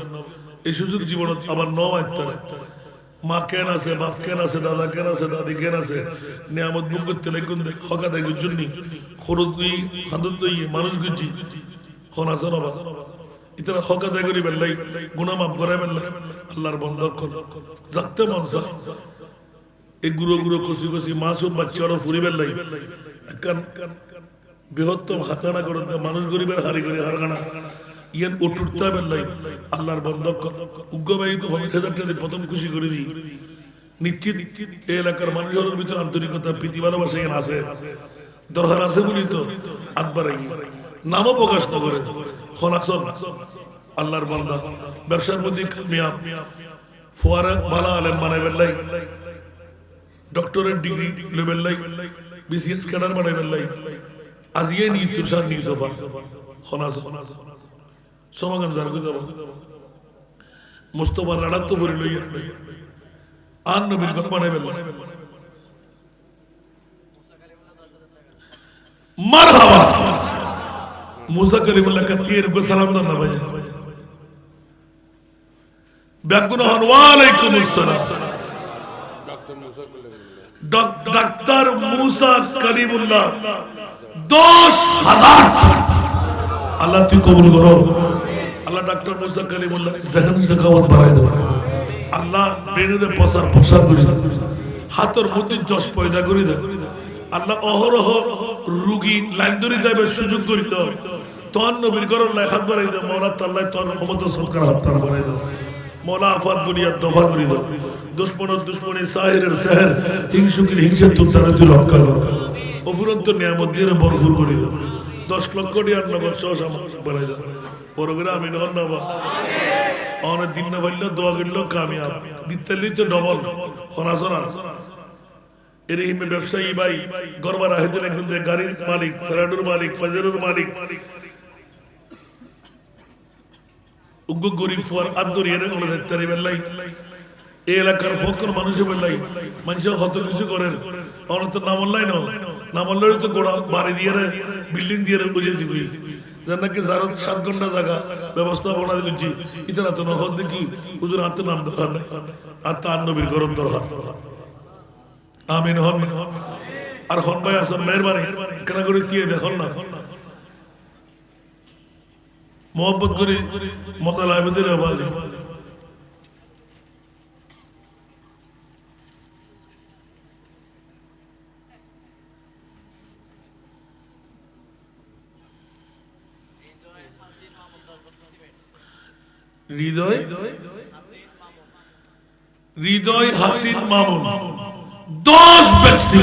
এই সুযোগ জীবনত আবার নয় তারা মা কেন আছে বাপ কেন আছে দাদা কেন আছে দাদি কেন আছে নিয়ামত বুক করতে লাগুন দেখ হকা দেখ জন্যি খরচ দুই হাদত দুই মানুষ গুজি হনাস নবা ইতারা হকা দেখ করি বেল্লাই গুনাহ মাফ করে বেল্লাই আল্লাহর বন্ধ কর যাতে মনসা এই গুরু গুরু কষি কষি মাসুম বাচ্চারা ফুরি বেল্লাই কান বৃহত্তম হাতানা করতে মানুষ গরিবের হারি করে হারগানা ইয়ান উঠুরতা বেল্লাই আল্লাহর বন্ধ কর উগ্রবাহী তো 50,000 টাকা প্রথম খুশি করে দিই নিশ্চিত এই এলাকার মানুষের ভিতরে আন্তরিকতা প্রীতি ভালোবাসা ইয়ান আছে দরকার আছে বলি তো আকবারাই নামও প্রকাশ না করে খনাসন আল্লাহর বান্দা ব্যবসার মধ্যে কামিয়াব ফোয়ারা ভালো আলেম বানাই বেল্লাই ডক্টরেট ডিগ্রি লেভেল লাই বিসিএস ক্যাডার বানাই বেল্লাই আজিয়ে নি তুষার নি দফা খনাস সমাগম জার কই যাব মুস্তাফা রাড়া তো ভরি লই আন নবীর কথা বানাই বেল্লাই মারহাবা মুসা কলিমুল্লাহ কা তীর কো সালাম দাও না ভাই ব্যাকুন হন ওয়া আলাইকুমুস সালাম ডাক্তার মুসা কলিমুল্লাহ 10,000 আল্লাহ তুই কবুল করো আল্লাহ ডাক্তার মুসা কলিমুল্লাহ জহন জাকাওয়াত বাড়াই দাও আল্লাহ ব্রেনের প্রসার করে দাও হাতের মধ্যে যশ পয়দা করে দাও আল্লাহ অহরহ রোগী লাইন ধরে দেবে সুযোগ করে দাও তোর নবীর ঘর আল্লাহ হাত বাড়াই দাও মাওলা তাআলা তোর রহমত সরকার হাত বাড়াই দাও মৌলা আফাত বুনিয়া দফা করে দাও দুশ্মনী সাহিরের সেহের হিংসুকির হিংসা তুই রক্ষা করো অফুরন্ত নিয়ামত দিয়ে ভরপুর করে দাও 10 লক্ষ টাকার নগদ বানাই দাও বড় করে আমি নন না অনেক দিন না বললে দোয়া করল কামিয়াব দিতে তো ডবল হনাসনা এর হিমে ব্যবসায়ী ভাই গরবার আহেদে লেখুন গাড়ির মালিক ফেরাডুর মালিক ফাজারুর মালিক উগ্র গরিব ফুয়ার আদর এর কোনো যাত্রারি বেল্লাই এই এলাকার ফকর মানুষে বেল্লাই মানুষ কত কিছু করেন অনত নামল্লাই নামল্লাই তো গোড়া বাড়ি দিয়ে বিল্ডিং দিয়ে বুঝে দিবি জানাকে যারা 7 ঘন্টা জায়গা ব্যবস্থাপনা দিচ্ছি ইতারা তো নখদ দেখি হুজুর হাতে নাম দরকার নাই আর তার নবীর গরম দরকার আমিন হন আর হন ভাই আসন মেহরবানি কেন করে দিয়ে দেখুন না मोहब्बत करी मतला आबेদের आवाज হৃদয় হাসিন মামুন 10 ব্যক্তি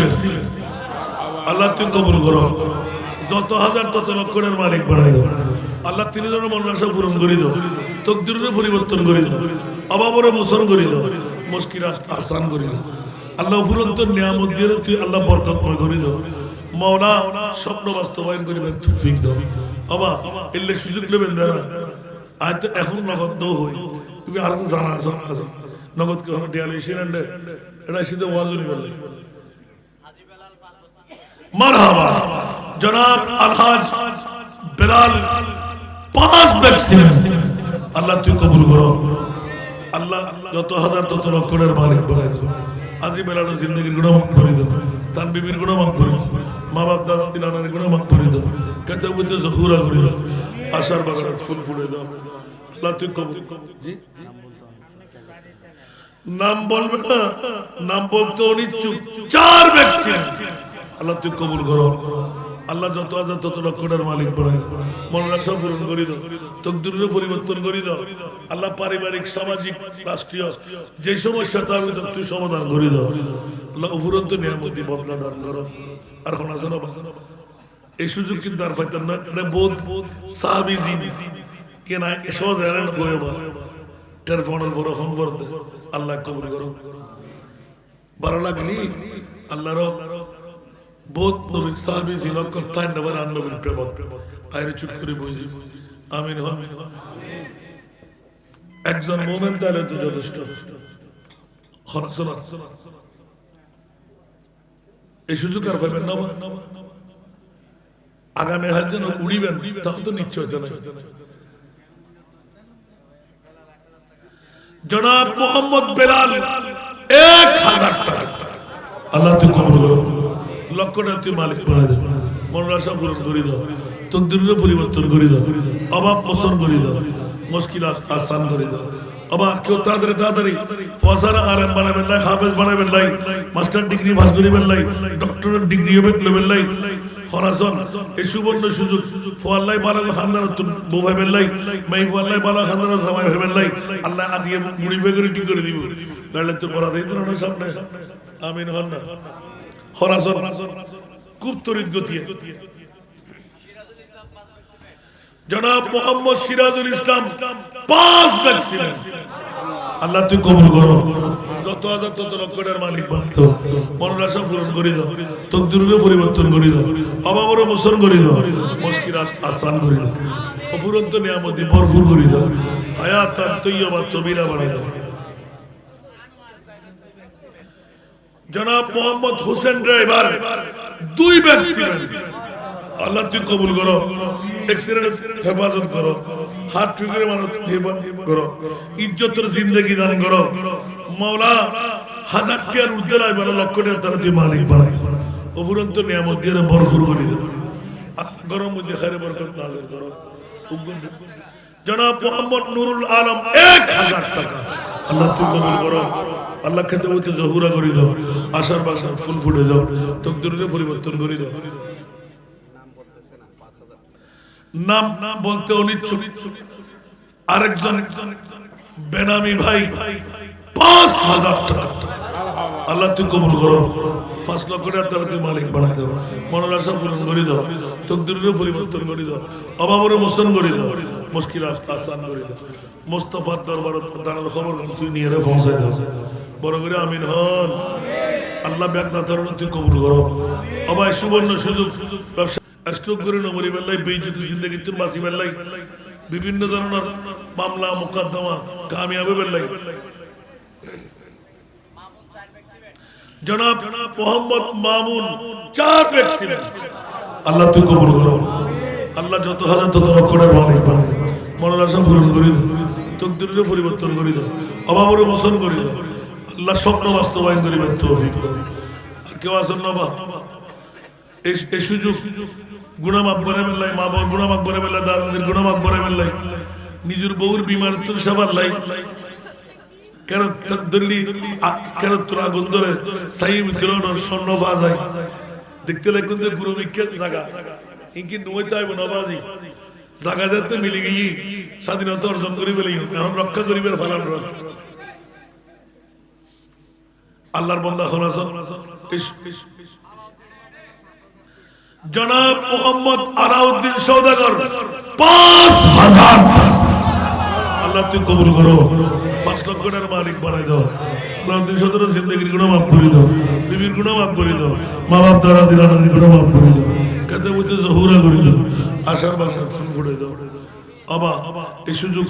আল্লাহ তুই কবুল করো যত হাজার তত লক্ষের মালিক বানাই দাও আল্লাহ তিনি যেন মনের আশা পূরণ করে দাও তকদিরের পরিবর্তন করে দাও অভাবের মোচন করে দাও মুশকিল আসান করে দাও আল্লাহ উপরন্ত নিয়ামত দিয়ে তুই আল্লাহ বরকতময় করে দাও মাওলা স্বপ্ন বাস্তবায়ন করিবার তৌফিক দাও বাবা এলে সুযোগ নেবেন না আজ তো এখন নগদ দো হই তুমি আর জানা আছে নগদ কে দেয়ালে শিরান্ডে এটা সিধে ওয়াজুনি বললে মারহাবা জনাব আলহাজ বেলাল 5 ব্যক্তি আল্লাহ তুই কবুল করো আল্লাহ যত হাজার তত লক্ষের মালিক বানাই দাও আজি বেলালের জিন্দেগির গুনাহ মাফ করে দাও তার বিবির গুনাহ মাফ করে দাও মা বাপ দাদা দিনানার গুনাহ মাফ করে দাও কাতাবুতে জহুরা করে দাও আশার বাগানে ফুল ফুলে দাও আল্লাহ তুই কবুল জি নাম বলবে না নাম বলতে অনিচ্ছুক 4 ব্যক্তি আল্লাহ তুই কবুল করো আল্লাহ যত হাজার তত লক্ষের মালিক বানাই মনের আশা পূরণ করে দাও তকদিরের পরিবর্তন করে দাও আল্লাহ পারিবারিক সামাজিক রাষ্ট্রীয় যে সমস্যা তার ভিতর তুই সমাধান করে দাও আল্লাহ উপরন্ত নিয়ামত দিয়ে বদলা দান করো আর কোন আছে না এই সুযোগ কিন্তু আর পাইতেন না এটা বহুত সাহাবী জিনি কেন সহজ এর না কইবা টেলিফোনের বড় ফোন করতে আল্লাহ কবুল করো ভালো লাগলি আল্লাহর বহুত নবী সাহাবী জিনা করতে নবর নবীর প্রেম আইরে চুপ করে বইজি আমিন আমিন একজন মুমিন তাহলে তো যথেষ্ট খরচ এই সুযোগ আর পাবেন না আগামী হাত যেন উড়িবেন তাও তো নিশ্চয়তা নাই জনাব মোহাম্মদ বেলাল 1000 টাকা আল্লাহ তুই কবুল করো লক্ষ টাকা তুই মালিক বানাই দাও মনের আশা পূরণ করে দাও তকদিরের পরিবর্তন করে দাও অভাব মোচন করে দাও মুশকিল আসান করে দাও আবার কেউ তাড়াতাড়ি ফসারা আলেম বানাবেন লাই হাফেজ বানাবেন লাই মাস্টার ডিগ্রি পাস করিবেন লাই ডক্টরেট ডিগ্রি হবে লবেন লাই খরাসন এই সুবর্ণ সুযোগ ফোয়াল্লাই বালা খানদান বোভাইবেন লাই মাই ফোয়াল্লাই বালা খানদান জামাই হইবেন লাই আল্লাহ আজকে মুড়ি ফেগরি ঠিক করে দিব নাহলে তো পড়া দেই না সামনে আমিন হন না খরাসন খুব তরিত গতি জনাব মোহাম্মদ সিরাজুল ইসলাম 5 ভ্যাকসিন আল্লাহ তুই কবুল করো যত হাজার তত লক্ষের মালিক বানাই দাও মনের আশা পূরণ করে দাও তকদিরের পরিবর্তন করে দাও অভাবের মোচন করে দাও মুশকিল আসান করে দাও অফুরন্ত নিয়ামতে ভরপুর করে দাও হায়াতান তৈয়বা তবিলা বানাই দাও জনাব মোহাম্মদ হোসেন ড্রাইভার 2 ভ্যাকসিন আল্লাহ তুই কবুল করো এক্সিডেন্ট হেফাজত করো হার্ট ফিগারে মানুষ হেফাজত করো ইজ্জতের জিন্দেগি দান করো মাওলা 1000 টাকার উদ্ধার হয় বলে লক্ষ টাকা তারা তুই মালিক বানাই অফুরন্ত নিয়ামত দিয়ে ভরপুর করে দাও গরম মধ্যে খাইরে বরকত নাযিল করো জনাব মোহাম্মদ নুরুল আলম 1000 টাকা আল্লাহ তুই কবুল করো আল্লাহ খেতে বলতে জহুরা করে দাও আশার বাসা ফুল ফুটে দাও তকদিরের পরিবর্তন করে দাও নাম বলতে অনিচ্ছুক আরেকজন বেনামি ভাই 5000 টাকা আল্লাহ তুই কবুল করো 5 লক্ষ টাকা তুই মালিক বানাই দাও মনের আশা পূরণ করে দাও তকদিরের পরিবর্তন করে দাও অভাবের মোচন করে দাও মুশকিল আসান করে দাও মুস্তাফার দরবারে দানের খবর তুই নিয়ে পৌঁছাই দাও বড় করে আমিন হন আল্লাহ ব্যাগদাতার তুই কবুল করো অবাই সুবর্ণ সুযোগ ব্যবসা স্ট্রোক করে নমরি বেল্লাই বেইজ্জতি জিন্দেগি তুই বাঁচি বেল্লাই বিভিন্ন ধরনের মামলা মোকদ্দমা কামিয়াবি বেল্লাই জনাব মোহাম্মদ মামুন 4 ভ্যাকসিন আল্লাহ তুই কবুল করো আল্লাহ যত হাজার তত লক্ষের মালিক বানাই মনের আশা পূরণ করে দাও তকদিরের পরিবর্তন করে দাও অভাবের মোচন করে দাও আল্লাহ স্বপ্ন বাস্তবায়ন করিবেন তৌফিক দাও আর কেউ আসেন না বা এই সুযোগ গুণামাপ করে বেল্লাই মা বাবার গুণামাপ করে বেল্লাই দাদাদের গুণামাপ করে বেল্লাই নিজের বউর বিমার তোর সবার লাই কেন দিল্লি কেন তোর আগুন ধরে সাইম কিলোর স্বর্ণ পাওয়া যায় দেখতে লাগবে গুরু বিখ্যাত জায়গা ইনকি নইতে আইব নবাজি জায়গা যাতে মিলে গিয়ে স্বাধীনতা অর্জন করি বলি এখন রক্ষা করিবার ফালান আল্লাহর বান্দা খোলাস জনাব মোহাম্মদ আলাউদ্দিন সওদাগর 5000 আল্লাহ তুই কবুল করো 5 লক্ষ টাকার মালিক বানাই দাও আলাউদ্দিন সওদাগর জিন্দেগির গুনাহ মাফ করে দাও বিবির গুনাহ মাফ করে দাও মা বাপ দাদা দিদার গুনাহ মাফ করে দাও কাতে বইতে জহুরা করে দাও আশার বাসা ফুল ফুটে দাও আবা এই সুযোগ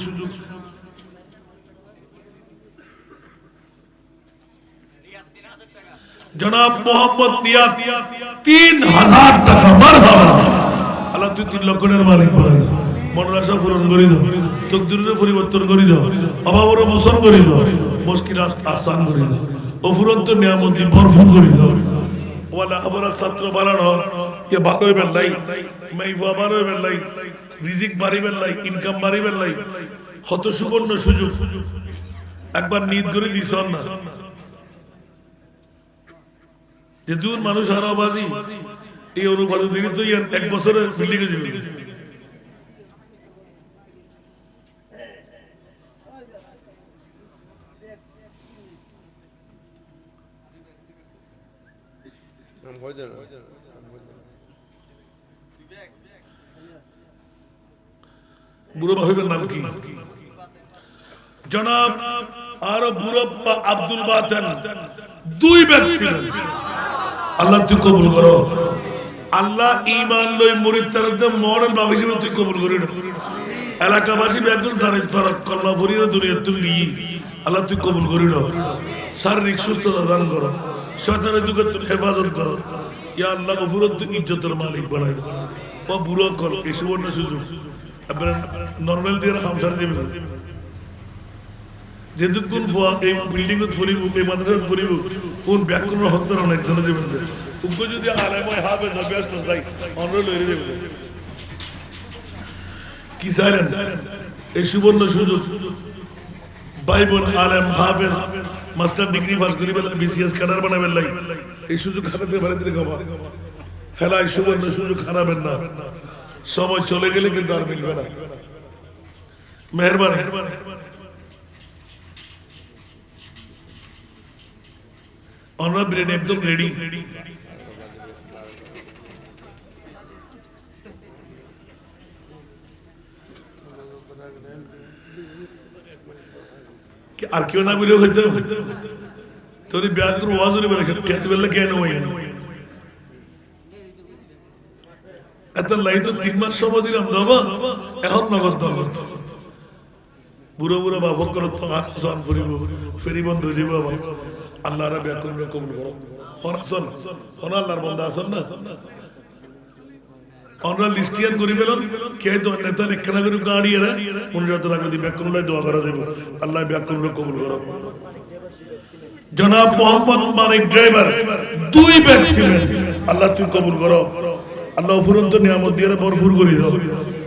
জনাব মোহাম্মদ নিয়াত 3000 টাকা মারহাবা আল্লাহ তুই 3 লক্ষ টাকার মালিক বানাই দাও মনের আশা পূরণ করে দাও তকদিরের পরিবর্তন করে দাও অভাবের মোচন করে দাও মুশকিল আসান করে দাও অফুরন্ত নিয়ামত দিয়ে ভরপুর করে দাও ওয়ালা আবরা ছাত্র বাড়ানো ইয়া ভালো হইবেন লাই মাইফা ভালো হইবেন লাই রিজিক বাড়িবেন লাই ইনকাম বাড়িবেন লাই কত সুবর্ণ সুযোগ একবার নিদ করে দিছ না যে দূর মানুষ হারাবাজি এই অনুপাতে দিকে তো 1 বছরে বিল্ডিং এ যাবে বুড়ো ভাইবের নাম কি জনাব আর বুড়ো আব্দুল বাতেন 2 ভ্যাকসিন আল্লাহ তুই কবুল করো আল্লাহ ঈমান লই মুরিদ তারতে মডেল বাবা হিসেবে তুই কবুল করি না এলাকাবাসী একজন জানে ফারাক কল্লা ফরির দুনিয়া তুমি আল্লাহ তুই কবুল করি না শারীরিক সুস্থতা দান করো শয়তানের দুঃখ তুই হেফাজত করো ইয়া আল্লাহ গফুরত তুই ইজ্জতের মালিক বানাই দাও ও বুড়ো কর এই সুবর্ণ সুযোগ আপনারা নরমাল দিয়ে খামসার দিবেন যেদুকুন এই বিল্ডিং ফুরিব এই মাদ্রাসা ফুরিব কোন ব্যাকরণ হকদার অনেক জন জীবন উগ্র যদি আলেম হয় হাফেজ হবে ব্যস্ত যাই অন্য লইরে দেবে কি চাইলেন এই সুবর্ণ সুযোগ ভাই বোন আলেম হাফেজ মাস্টার ডিগ্রি পাস করি বেলা বিসিএস ক্যাডার বানাবেন লাই এই সুযোগ হারাতে পারে দিলে গবা হেলা এই সুবর্ণ সুযোগ হারাবেন না সময় চলে গেলে কিন্তু আর মিলবে না মেহরবানি আমরা ব্রেন একদম রেডি আর কেউ না বলেও হইতে তোর ব্যাগ ওয়াজনে বলে খেতে বললে কেন হই এত লাই তো 3 মাস সময় দিলাম বাবা এখন নগদ নগদ বুড়ো বুড়ো বাবা করো তো আসান ফুরিব ফেরি বন্ধ হয়ে বাবা আল্লাহ রা ব্যাকুল কবুল করো হনাসন হন আল্লাহর বান্দা আছেন না আমরা লিস্টিয়ান করি ফেলন কে তো নেতা একখানা করে গাড়ি এরা মনিরাত রাখে দি ব্যাকুললাই দোয়া করা দেব আল্লাহ ব্যাকুল কবুল করো জনাব মোহাম্মদ মানিক ড্রাইভার 2 ভ্যাকসিন আল্লাহ তুই কবুল করো আল্লাহ ফুরন্ত নিয়ামত দিয়ে ভরপুর করে দাও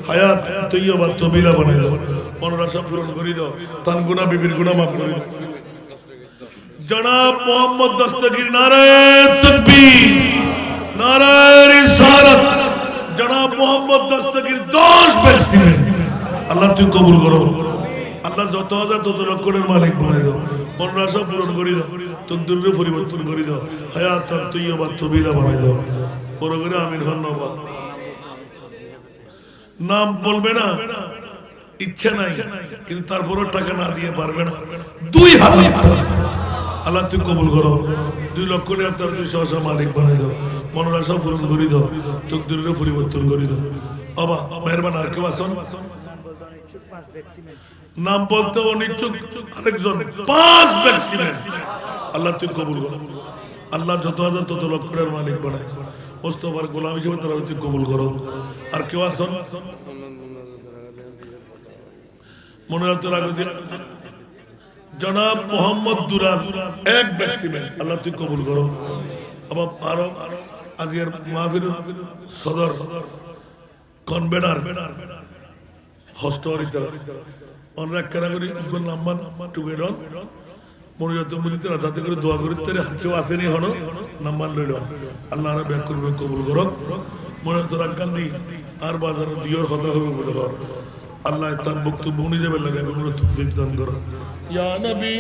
হায়াত তৈয়বা তবিলা বানাই দাও মনোরাশা পূরণ করে দাও তান গুনাহ বিবির গুনাহ মাফ করে দাও জনাব মোহাম্মদ দস্তগীর নারায়ে তাকবীর নারায়ে রিসালাত জনাব মোহাম্মদ দস্তগীর 10 ভ্যাকসিন আল্লাহ তুই কবুল করো আল্লাহ যত হাজার তত লক্ষের মালিক বানাই দাও মনোরাশা পূরণ করে দাও তকদীরের পরিবর্তন করে দাও হায়াত তৈয়বা তবিলা বানাই দাও বড় করে আমিন ধন্যবাদ নাম বলবে না ইচ্ছা নাই কিন্তু তারপরও টাকা না দিয়ে পারবে না 2000 আল্লাহ তুই কবুল করো 2,79,200 মালিক বানাই দাও মনোরাশা পূরণ করে দাও তকদীরের পরিবর্তন করে দাও বাবা মেহরবান আর কেউ আসুন নাম বলতে অনিচ্ছুক আরেকজন 5 ভ্যাকসিন আল্লাহ তুই কবুল করো আল্লাহ যত হাজার তত লক্ষের মালিক বানাই মোস্তফার গোলাম হিসেবে তারা তুই কবুল করো আর কেউ আসুন মনে হতো রাগদিন জনাব মোহাম্মদ দুরান 1 ভ্যাকসিন আল্লাহ তুই কবুল করো আবার আরো আজিয়ার মাহফিল সদর কনভেনার হস্তরিতা অনেক কারাগরি নাম্বার টুগেডন মনে যত মিলিতে না যাতে করে দোয়া করি তারে কেউ আসেনি হনো নাম্বার লইল আল্লাহ রা ব্যাক করবে কবুল করো মনে তো রাখগান্দি আর বাজার দিওর কথা হবে বলে হর আল্লাহ তার বক্তব্য নিয়ে যাবে লাগে তৌফিক দান করো ইয়া নবী